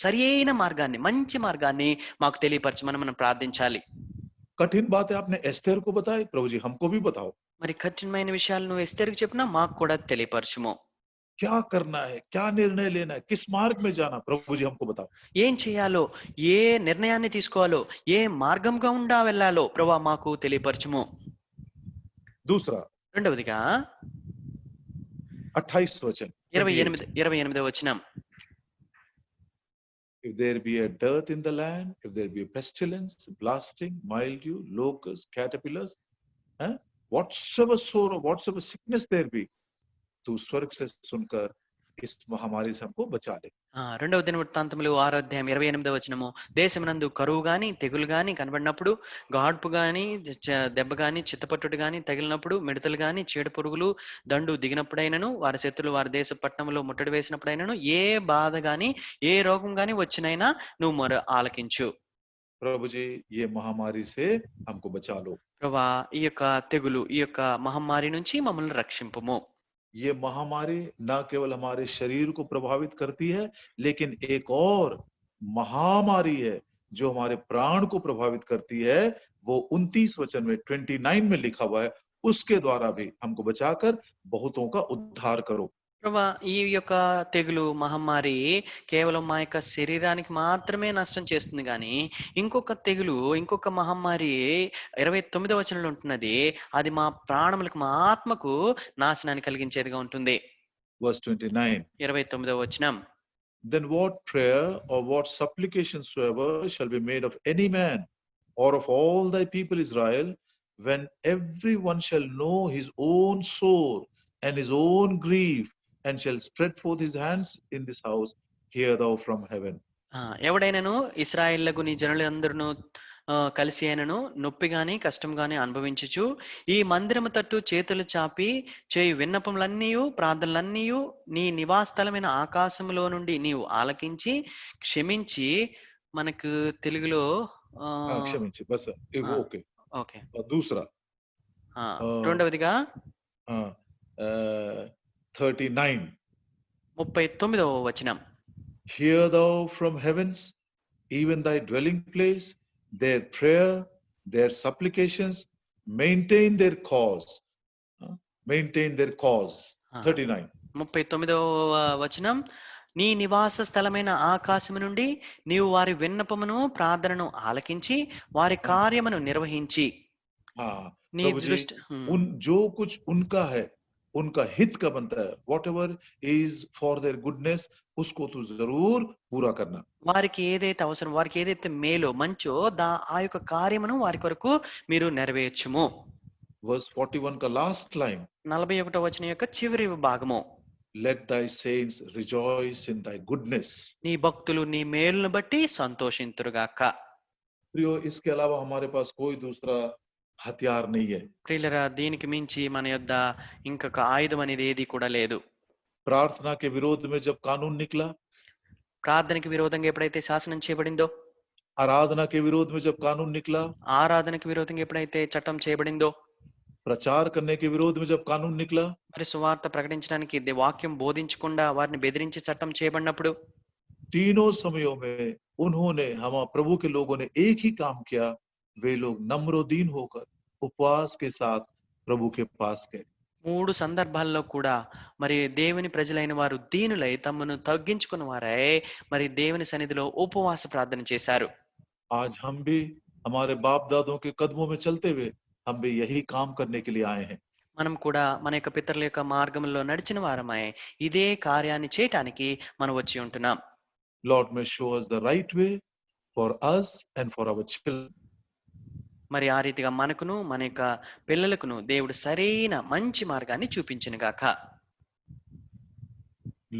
సరి అయిన మార్గాన్ని, మంచి మార్గాన్ని మాకు తెలియపరచమని మనం ప్రార్థించాలి. कठिन बातें आपने एस्टेर को बताई, प्रभु जी हमको भी बताओ। మరి కఠినమైన విషయాలు నువ్వు ఎస్తేరుకు చెప్పినా మాకు కూడా తెలియపరచుము. क्या करना है, क्या निर्णय लेना है, किस मार्ग में जाना, प्रभु जी हमको बताओ। ఏం చేయాలో, ఏ నిర్ణయాన్ని తీసుకోవాలో, ఏ మార్గంగా ఉండా వెళ్ళాలో ప్రభా మాకు తెలియపరచుము. दूसरा రెండవదిగా 28 वचन 28వ వచనం. If there be a dearth in the land, if there be a pestilence, blasting, mildew, locusts, caterpillars, whatsoever sorrow, whatsoever sickness there be, तू स्वर्ग से सुनकर इस महामारी से हमको बचा ले। రెండవ దినవృత్తాంతములు 6వ అధ్యాయం 28వ వచనము, దేశమునందు కరువు గాని తెగులు గాని కనబడినప్పుడు, గాడ్పు గాని దెబ్బ గాని చిత్తపట్టుడు గాని తగిలినప్పుడు, మిడతలు గాని చీడ పురుగులు దండు దిగినప్పుడైనను, వారి శత్రులు వారి దేశ పట్టణంలో ముట్టడి వేసినప్పుడైనను, ఏ బాధ గాని ఏ రోగం గాని వచ్చినైనా నువ్వు మొర ఆలకించు. प्रभु जी ये महामारी से हमको बचा लो। ప్రభా, ఈ యొక్క తెగులు, ఈ యొక్క మహమ్మారి నుంచి మమ్మల్ని రక్షింపుము. ये महामारी न केवल हमारे शरीर को प्रभावित करती है, लेकिन एक और महामारी है जो हमारे प्राण को प्रभावित करती है। वो 29 वचन में 29 में लिखा हुआ है, उसके द्वारा भी हमको बचाकर बहुतों का उद्धार करो। ప్రభా, ఈ యొక్క తెగులు మహమ్మారి కేవలం మా యొక్క శరీరానికి మాత్రమే నష్టం చేస్తుంది కానీ, ఇంకొక తెగులు, ఇంకొక మహమ్మారి 29వ వచనంలో ఉంటున్నది, అది మా ప్రాణములకు, మా ఆత్మకు నాశనాన్ని కలిగించేదిగా ఉంటుంది. Verse 29. 29వ వచనం, Then what prayer or what supplication soever shall be made of any man or of all thy people Israel, when every one shall know his own sore and his own grief, and shall spread forth his hands in this house, hear thou from heaven. ఎవడైనాను ఇశ్రాయేళ్లకు నీ జనులందరూ కలిసి అయినను నొప్పి గాని కష్టం గాని అనుభవించుచు ఈ మందిరము తట్టు చేతులు చాపి చేయు విన్నపములన్నీ ప్రార్థనలన్నీ నీ నివాస స్థలమైన ఆకాశములో నుండి నీవు ఆలకించి క్షమించి, మనకు తెలుగులో क्षमिंची बस वो ओके। ఓకే, और दूसरा రెండవదిగా 39 39వ వచనం, hear thou from heavens, even thy dwelling place, their prayer, their supplications, maintain their cause. Maintain their cause. 39. 39వ వచనం, నీ నివాస స్థలమైన ఆకాశము నుండి నీవు వారి విన్నపమును ప్రార్థనను ఆలకించి వారి కార్యమును నిర్వహించి. నీ प्रभु जी, దృష్టి उन जो कुछ उनका है, उनका हित का बनता है, whatever is for their goodness, उसको तू जरूर पूरा करना। వారికి ఏదైతే అవసరం, వారికి ఏదైతే మేలో మంచో ఆ యొక్క కార్యమును వారి కొరకు మీరు నెరవేర్చుము. Verse 41 का लास्ट लाइन, 41వ వచనం యొక్క చివరి భాగము, let thy saints rejoice in thy goodness. నీ భక్తులు నీ మేలును బట్టి సంతోషింతురుగాక. प्रियो, इसके अलावा हमारे पास कोई दूसरा हथियार नहीं है। ప్రియులరా, దీనికి మించి మన యొద్ద ఇంకొక ఆయుధం అనేది ఏది కూడా లేదు. प्रार्थना के विरोध में जब कानून निकला, ప్రార్థనకి విరోధంగా ఎప్పుడైతే శాసనం చేయబడిందో, आराधना के विरोध में जब कानून निकला, ఆరాధనకి విరోధంగా ఎప్పుడైతే చట్టం చేయబడిందో, प्रचार करने के विरोध में जब कानून निकला, మరి సువార్త ప్రకటించడానికి వాక్యం బోధించకుండా వారిని బెదిరించి చట్టం చేయబడినప్పుడు, तीनों समयों में उन्होंने, हम प्रभु के लोगों ने एक ही काम किया। वे लोग नम्रोदीन होकर उपवास के साथ प्रभु के पास गए। 3 సందర్భాల్లో కూడా మరి దేవుని ప్రజలైన వారు దీనులై తమను తగ్గించుకున్న వారై మరి దేవుని సన్నిధిలో ఉపవాస ప్రార్థన చేశారు. आज हम भी हमारे बाप दादों के कदमों में चलते हुए हम भी यही काम करने के लिए आए हैं। మనం కూడా మన యొక్క పితరుల యొక్క మార్గంలో నడిచిన వారమై ఇదే కార్యాన్ని చేయటానికి మనం వచ్చి ఉంటున్నాం. Lord may show us the right way for us and for our children. మరి ఆ రీతిగా మనకును మన యొక్క పిల్లలకును దేవుడు సరైన మంచి మార్గాన్ని చూపించును గాక.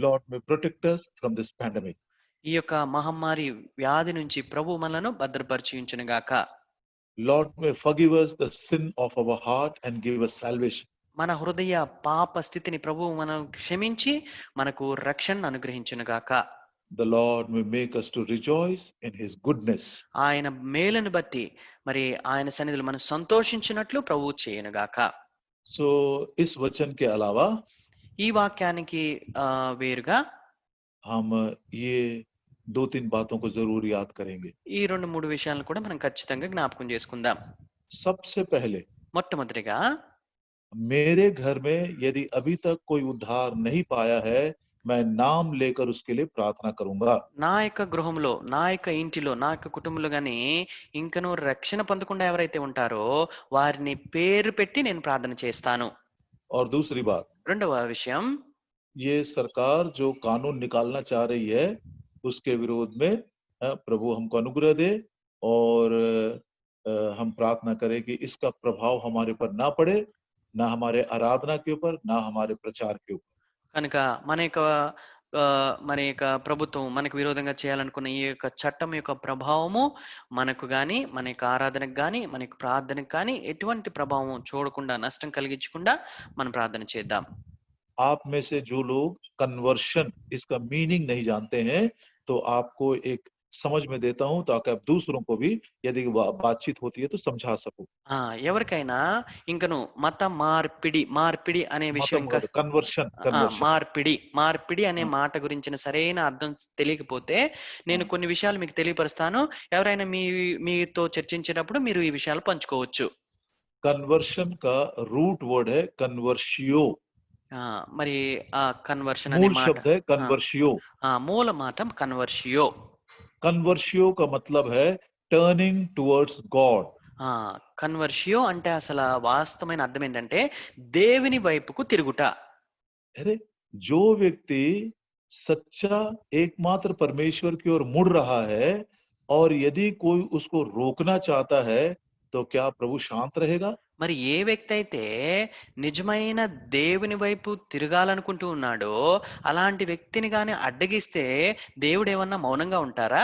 Lord may protect us from this pandemic. ఈ యొక్క మహమ్మారి వ్యాధి నుంచి ప్రభు మనలను భద్రపరిచి ఉంచును గాక. Lord may forgive us the sin of our heart and give us salvation. మన హృదయ పాప స్థితిని ప్రభువు మనం క్షమించి మనకు రక్షణ అనుగ్రహించును గాక. The Lord may make us to rejoice in his goodness. ఆయన మేలును బట్టి మరి ఆయన సన్నిధిలో మనం సంతోషించినట్లు ప్రభువు చేయను గాక. So इस वचन के अलावा ఈ వాక్యానికి వేరుగా हम ये 2-3 बातों को जरूर याद करेंगे। ఈ 2-3 విషయాలను కూడా మనం ఖచ్చితంగా జ్ఞాపకం చేసుకుందాం. सबसे पहले, మొట్టమొదటిగా, मेरे घर में यदि अभी तक कोई उद्धार नहीं पाया है, मैं नाम लेकर उसके लिए प्रार्थना करूंगा। నా యొక్క గృహంలో, నా యొక్క ఇంటిలో, నా యొక్క కుటుంబంలో గాని ఇంకను రక్షణ పొందకుండా ఎవరైతే ఉంటారో వారిని పేరు పెట్టి నేను ప్రార్థన చేస్తాను. और दूसरी बात, రెండవ విషయం, ये सरकार जो कानून निकालना चाह रही है, उसके विरोध में प्रभु हमको अनुग्रह दे और हम प्रार्थना करें कि इसका प्रभाव हमारे पर ना पड़े, ना हमारे आराधना के ऊपर, ना हमारे प्रचार के ऊपर. కనుక మన యొక్క మన యొక్క ప్రభుత్వం మనకు విరోధంగా చేయాలనుకున్న ఈ యొక్క చట్టం యొక్క ప్రభావము మనకు గాని, మన యొక్క ఆరాధనకు గాని, మన యొక్క ప్రార్థనకు కానీ ఎటువంటి ప్రభావం చూడకుండా, నష్టం కలిగించకుండా మనం ప్రార్థన చేద్దాం. आप में से जो लोग कन्वर्शन इसका मीनिंग नहीं जानते हैं, तो आपको एक समझ में देता हूं ताकि आप दूसरों को भी यदि बातचीत होती है तो समझा सको। ఆ! ఎవరికైనా ఇంకను మత మార్పిడి అనే విషయం मतलब ఇంకా कन्वर्शन ఆ! कन्वर्शन మార్పిడి అనే మాట గురించిన సరైన అర్థం తెలియకపోతే, నేను కొన్ని విషయాలు మీకు తెలియపరుస్తాను. ఎవరైనా మీతో చర్చించేటప్పుడు మీరు ఈ విషయాలు పంచుకోవచ్చు. कन्वर्शन का रूट वर्ड है कन्वर्शियो, ఆ! మరి ఆ కన్వర్షన్ అనే मूल మాట शब्द है ఆ! कन्वर्शियो। ఆ! మూల మాట కన్వర్షియో. कन्वर्शियो का मतलब है टर्निंग टुवर्ड्स गॉड। ఆ! కన్వర్షియో అంటే అసల వాస్తవమైన అర్థం ఏంటంటే, దేవుని వైపుకు తిరుగుట. अरे जो व्यक्ति सच्चा एकमात्र परमेश्वर की ओर मुड़ रहा है और यदि कोई उसको रोकना चाहता है तो क्या प्रभु शांत रहेगा? మరి ఏ వ్యక్తి అయితే నిజమైన దేవుని వైపు తిరగాలనుకుంటూ ఉన్నాడో, అలాంటి వ్యక్తిని గాని అడ్డగిస్తే దేవుడేమన్నా మౌనంగా ఉంటారా?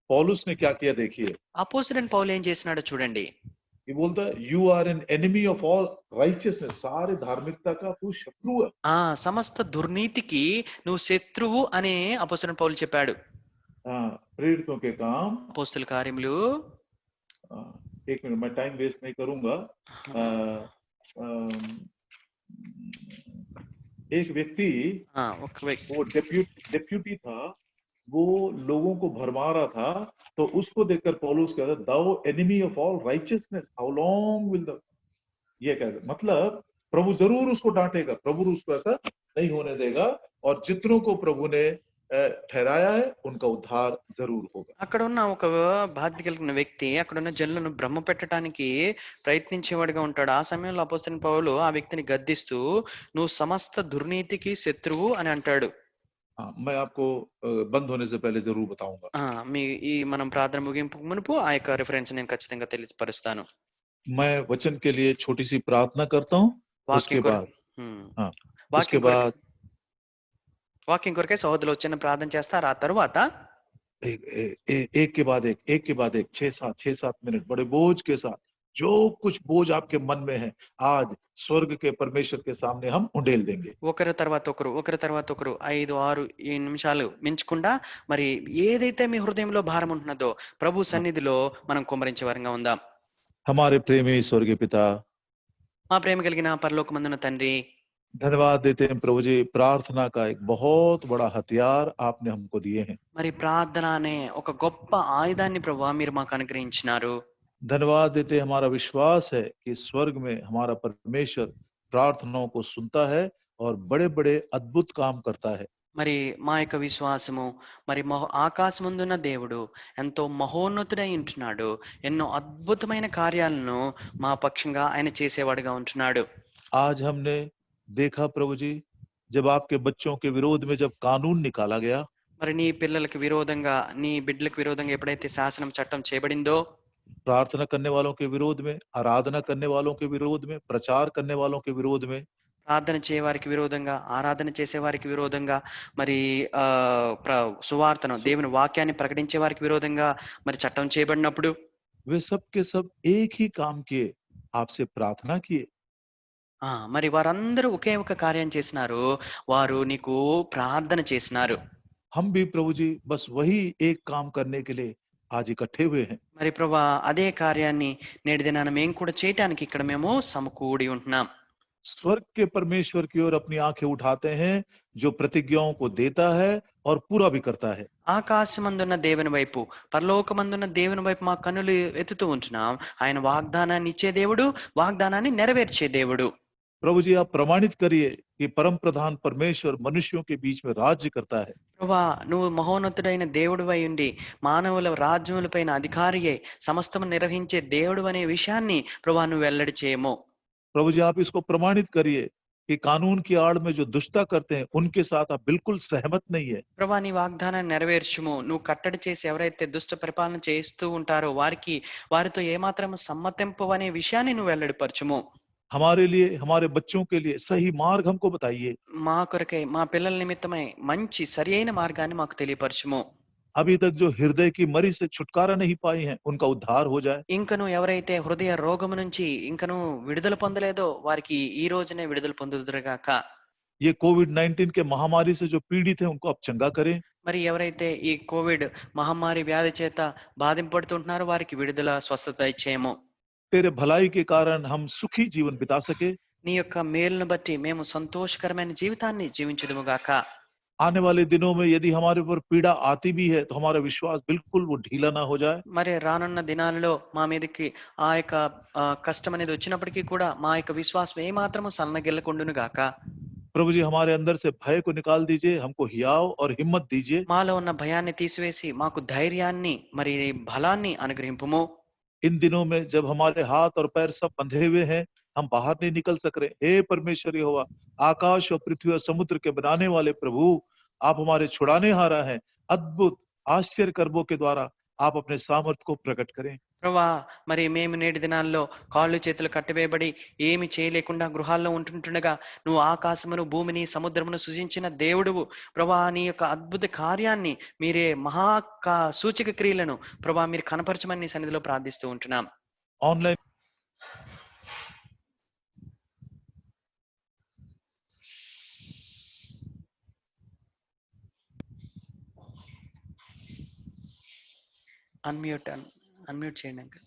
पौलुस ने क्या किया देखिए, అపోస్తలుడైన పౌలు ఏం చేసినాడో చూడండి. ये बोलता है you are an enemy of all righteousness, सारे धार्मिकता का तू शत्रु है। సమస్త దుర్నీతికి నువ్వు శత్రువు అని అపోస్తలుడైన పౌలు చెప్పాడు. हाँ, प्रेरितों के काम। అపోస్తల కార్యములు एक मिनट, मैं टाइम वेस्ट नहीं करूंगा। ఆ, अम, एक व्यक्ति ఒక వ్యక్తి वो डेप्यूटी था, वो लोगों को भरमा रहा था, तो उसको देखकर पौलुस कहता है दाओ enemy of all righteousness how long will the, ये कहता मतलब प्रभु जरूर उसको डांटेगा, प्रभु उसको ऐसा नहीं होने देगा, और जितनों को प्रभु ने ठहराया है उनका उद्धार जरूर होगा। అక్కడ ఉన్న ఒక బాధ్యత కలిగిన వ్యక్తి అక్కడ ఉన్న జనులను భ్రమ పెట్టడానికి ప్రయత్నించేవాడిగా ఉంటాడు. ఆ సమయంలో అపోస్తలుడైన పౌలు ఆ వ్యక్తిని గద్దిస్తూ, నువ్వు సమస్త దుర్నీతికి శత్రువు అని అంటాడు. हाँ, मैं आपको बंद होने से पहले जरूर बताऊंगा। ఆ మీ ఈ మనం ప్రార్థన ముగింపు మునుపు ఆ యొక్క రిఫరెన్స్ నేను ఖచ్చితంగా తెలియపరుస్తాను. मैं वचन के लिए छोटी सी प्रार्थना करता हूँ, उसके వాక్యం కొరకు बाद ఉమ్, हाँ उसके వాక్యం కొరకు बाद వాక్యం కొరకే సహోదరులు వచ్చిన ప్రార్థన చేస్తారు. ఆ తర్వాత एक के बाद एक के बाद एक 6-7 मिनट बड़े बोझ के साथ जो कुछ बोझ आपके मन में है आज स्वर्ग के परमेश्वर के सामने हम उंडेल देंगे। ఒకరి తర్వాత ఒకరు 5-6 నిమిషాలు మించకుండా మరి ఏదైతే మీ హృదయంలో భారం ఉంటున్నదో ప్రభు సన్నిధిలో మనం కుమ్మరించే వారంగా ఉందాం. हमारे प्रेमी स्वर्गीय पिता, మా ప్రేమ కలిగిన పరలోకమందున్న తండ్రి, धन्यवाद देते हैं प्रभु जी, प्रार्थना का एक बहुत बड़ा हथियार आपने हमको दिए हैं। మరి ప్రార్థన అనే ఒక గొప్ప ఆయుధాన్ని ప్రభువా మీరు మాకు అనుగ్రహించినారు. धन्यवाद देते हैं, हमारा विश्वास है कि स्वर्ग में हमारा परमेश्वर प्रार्थनाओं को सुनता है और बड़े बड़े अद्भुत काम करता है। మరి మా యొక్క విశ్వాసము మరి ఆకాశముందున్న దేవుడు ఎంతో మహోన్నతుడై ఉంటున్నాడు. ఎన్నో అద్భుతమైన కార్యాలను మా పక్షంగా ఆయన చేసేవాడుగా ఉంటున్నాడు. आज हमने देखा प्रभु जी, जब आपके बच्चों के विरोध में जब कानून निकाला गया, మరి నీ పిల్లలకు విరోధంగా, నీ బిడ్డలకు విరోధంగా ఎప్పుడైతే శాసనం చట్టం చేయబడిందో, प्रार्थना करने वालों के विरोध में, आराधना करने वालों के विरोध में, प्रचार करने वालों के विरोध में, ప్రార్థన చేయవారికి విరోధంగా, ఆరాధన చేసే వారికి విరోధంగా, మరి సువార్తను దేవుని వాక్యాన్ని ప్రకటించే వారికి విరోధంగా మరి చట్టం చేయబడినప్పుడు वे सब के सब एक ही काम किए, आपसे प्रार्थना किए। మరి వారందరూ ఒకే ఒక కార్యం చేసినారు. వారు నీకు ప్రార్థన చేసినారు. हम भी प्रभु जी बस वही एक काम करने के लिए आज इकट्ठे हुए हैं। మరి ప్రభా అదే కార్యాన్ని నేటి దినాన మేము కూడా చేయటానికి ఇక్కడ మేము సమకూడి ఉంటున్నాం. स्वर्ग के परमेश्वर की ओर अपनी आंखें उठाते हैं, जो प्रतिज्ञाओं को देता है और पूरा भी करता है। ఆకాశమందున్న దేవుని వైపు, పరలోకమందున్న దేవుని వైపు మా కన్నులు ఎత్తుతూ ఉంటున్నాం. ఆయన వాగ్దానాన్ని ఇచ్చే దేవుడు, వాగ్దానాన్ని నెరవేర్చే దేవుడు. प्रभु जी आप प्रमाणित करिए कि परम प्रधान परमेश्वर मनुष्यों के बीच में राज्य करता है। ప్రభా నువ్వు మహోన్నతుడైన దేవుడివై ఉండి మానవుల రాజ్యములపైన అధికారి అయి సమస్తము నిర్వహించే దేవుడు అనే విషయాన్ని ప్రభా నువ్వు వెల్లడి చేయము. प्रभु जी आप इसको प्रमाणित करिए कि कानून की आड़ में जो दुष्टता करते हैं उनके साथ आप बिल्कुल सहमत नहीं है। ప్రభా నీ వాగ్దానాన్ని నెరవేర్చుము. నువ్వు కట్టడి చేసి ఎవరైతే దుష్ట పరిపాలన చేస్తూ ఉంటారో వారితో ఏమాత్రం సమ్మతింపు అనే విషయాన్ని నువ్వు వెల్లడిపరచుము. हमारे लिए, हमारे बच्चों के लिए सही मार्ग हमको बताइए। మా కొరకై మా పిల్లల నిమిత్తమై మంచి సరి అయిన మార్గాన్ని మాకు తెలియపరచుము. अभी तक जो हृदय की मरी से छुटकारा नहीं पाई हैं, उनका उद्धार हो जाए। ఇంకను ఎవరైతే హృదయ రోగము నుంచి ఇంకను విడుదల పొందలేదో వారికి ఈ రోజునే విడుదల పొందుదురుగాక. ये कोविड-19 के महामारी से जो पीड़ित हैं, उनको आप चंगा करें। మరి ఎవరైతే ఈ కోవిడ్ మహమ్మారి వ్యాధి చేత బాధింపడుతుంటున్నారో వారికి విడుదల స్వస్థత ఇచ్చేయము. तेरे भलाई के कारण हम सुखी जीवन बिता सके। నీ యొక్క మేలును బట్టి మేము సంతోషకరమైన జీవితాన్ని జీవించుదుముగాక. आने वाले दिनों में यदि हमारे ऊपर पीड़ा आती भी है, तो हमारा विश्वास बिल्कुल वो ढीला ना हो जाए। మరి రానున్న దినాలలో మా మీదకి ఆ యొక్క కష్టం అనేది వచ్చినప్పటికీ కూడా మా యొక్క విశ్వాసం ఏమాత్రము సన్నగిల్లకుండును గాక. प्रभु जी, हमारे अंदर से भय को निकाल दीजिए, हमको हियाव और हिम्मत दीजिए। మాలో ఉన్న భయాన్ని తీసివేసి మాకు ధైర్యాన్ని మరి బలాన్ని అనుగ్రహింపుము. इन दिनों में जब हमारे हाथ और पैर सब बंधे हुए हैं, हम बाहर नहीं निकल सक रहे, हे परमेश्वर यहोवा, आकाश और पृथ्वी और समुद्र के बनाने वाले प्रभु, आप हमारे छुड़ाने हारा हैं। अद्भुत आश्चर्य कर्मों के द्वारा आप अपने सामर्थ को प्रकट करें। ప్రభువా, మరి మేము నేటి దినాల్లో కాళ్ళు చేతులు కట్టివేయబడి ఏమి చేయలేకుండా గృహాల్లో ఉంటుండగా నువ్వు ఆకాశమును భూమిని సముద్రమును సృజించిన దేవుడువు. ప్రభా, నీ యొక్క అద్భుత కార్యాన్ని మీరే సూచక క్రియలను ప్రభా మీరు కనపరచమని నీ సన్నిధిలో ప్రార్థిస్తూ ఉంటున్నాం. ऑनलाइन అన్మ్యూట్ చేయండి అంకుల్.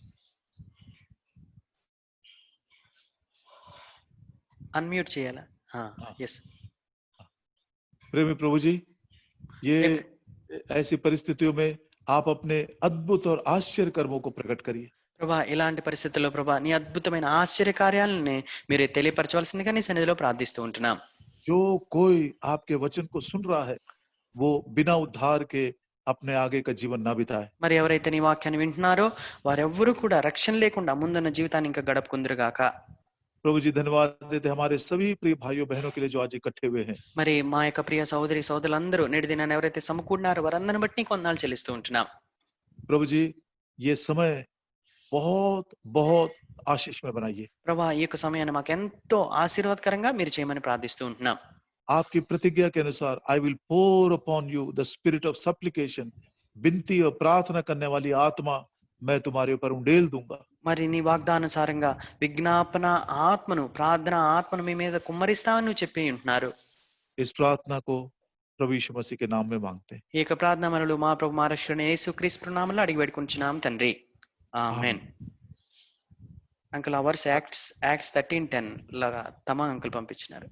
అన్మ్యూట్ చేయాలా? ఎస్. प्रेमी प्रभु जी, ये ऐसी परिस्थितियों में आप अपने अद्भुत और आश्चर्य कर्मों को प्रकट करिए। ప్రభా, ఇలాంటి పరిస్థితుల్లో ప్రభా నీ అద్భుతమైన ఆశ్చర్య కార్యాలని మీరు తెలియపరచవలసిందిగా నీ సన్నిధిలో ప్రార్థిస్తూ ఉంటున్నాం. जो कोई आपके वचन को सुन रहा है, वो बिना उद्धार के अपने आगे का जीवन ना बिताए। మరి ఎవరైతే నీ వాక్యాన్ని వింటున్నారో వారెవ్వరూ కూడా రక్షణ లేకుండా ముందున్న జీవితాన్ని ఇంకా గడుపుకుందరుగాక. प्रभु जी, धन्यवाद देते हमारे सभी प्रिय भाइयों बहनों के लिए जो आज इकट्ठे हुए हैं। మరి మా యొక్క ప్రియ సోదరి సోదరులందరూ నేటి దినాన్ని ఎవరైతే సమకూడినారో వారందరిని బట్టి నీకు వందనాలు చెల్లిస్తూ ఉంటున్నాం. प्रभु जी, ये समय बहुत बहुत आशीषमय बनाइए। ప్రభా, ఈ యొక్క సమయాన్ని మాకు ఎంతో ఆశీర్వాదకరంగా మీరు చేయమని ప్రార్థిస్తూ ఉంటున్నాం. आपकी प्रतिज्ञा के अनुसार I will pour upon you the spirit of supplication, विनती और प्रार्थना करने वाली आत्मा मैं तुम्हारे ऊपर उंडेल दूंगा। మరి నీ వాగ్దానుసారంగా విజ్ఞాపన ఆత్మను ప్రార్థన ఆత్మను మీ మీద కుమ్మరిస్తామని నువ్వు చెప్పి ఉంటున్నారు. इस प्रार्थना को प्रभु यीशु मसीह के नाम में मांगते हैं। ఈ యొక్క ప్రార్థన మనలు మా ప్రభు మా రక్షకుడైన యేసుక్రీస్తు నామములో అడిగి పెట్టుకుంటున్నాం తండ్రి. ఆమేన్. అంకుల్ అవర్స్ యాక్ట్స్ 13:10 లాగా తమ అంకుల్ పంపించినారు.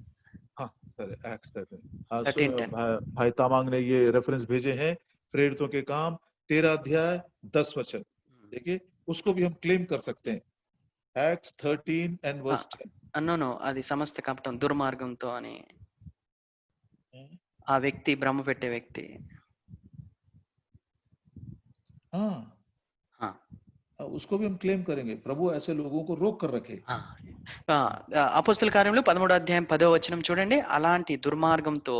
हाँ सर, एक्ट्स 13:10 भाई तामांग ने ये रेफरेंस भेजे हैं, प्रेरितों के काम 13 अध्याय 10 वचन। देखिए, उसको भी हम क्लेम कर सकते हैं। Acts 13 and verse 10। అన్నోను అది సమస్త కపటం దుర్మార్గంతో అని ఆ వ్యక్తి భ్రమ పెట్టే వ్యక్తి. हाँ हाँ, उसको भी हम क्लेम करेंगे। प्रभु ऐसे लोगों को रोक कर रखे। అపోస్తల కార్యములు 13వ అధ్యాయం 10వ వచనం చూడండి. అలాంటి దుర్మార్గంతో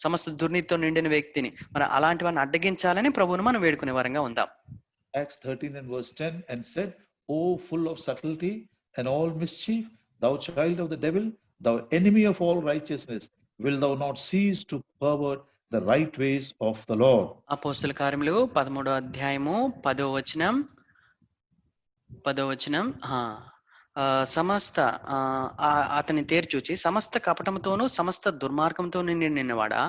సమస్త దుర్నీతితో నిండిన వ్యక్తిని మరి అలాంటి వారిని అడ్డగించాలని ప్రభువును మనం వేడుకునే వారంగా ఉందాం. Acts 13 and verse 10, and said, O full of subtlety and all mischief, thou child of the devil, thou enemy of all righteousness, will thou not cease to pervert the right ways of the Lord? అపోస్తల కార్యములు 13వ అధ్యాయము 10వ వచనం సమస్త అతని తేర్చూచి సమస్త కపటముతోనూ సమస్త దుర్మార్గంతో నిండినవాడా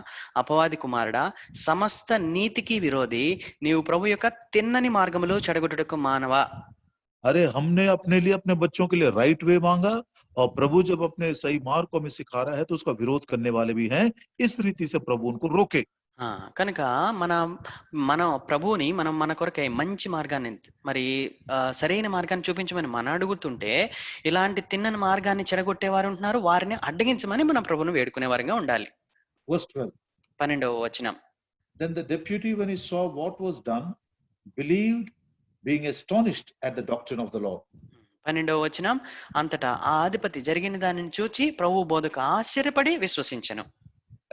అపవాది కుమారుడా, సమస్త నీతికి విరోధి, నీవు ప్రభు యొక్క తిన్నని మార్గములో చెడగొట్టుటకు మానవా. अरे, हमने अपने लिए, अपने बच्चों के लिए राइट वे मांगा, और प्रभु जब अपने सही मार्ग को हमें सिखा रहा है तो उसका विरोध करने वाले भी हैं। इस रीति से प्रभु उनको रोके। కనుక మన ప్రభువుని మనం మన కొరకై మంచి మార్గాన్ని మరి సరైన మార్గాన్ని చూపించమని మన అడుగుతుంటే ఇలాంటి తిన్నని మార్గాన్ని చెడగొట్టేవారు ఉంటున్నారు. వారిని అడ్డగించమని మన ప్రభువును వేడుకునే వారంగా ఉండాలి. 12వ వచనం. Then the deputy, when he saw what was done, believed, being astonished at the doctrine of the Lord. 12వ వచనం. అంతటా ఆ అధిపతి జరిగిన దానిని చూచి ప్రభు బోధకు ఆశ్చర్యపడి విశ్వసించెను.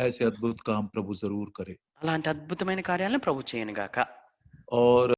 ऐसे अद्भुत काम प्रभु जरूर करे। అలాంటి అద్భుతమైన కార్యాలను ప్రభు చేయను గాక. और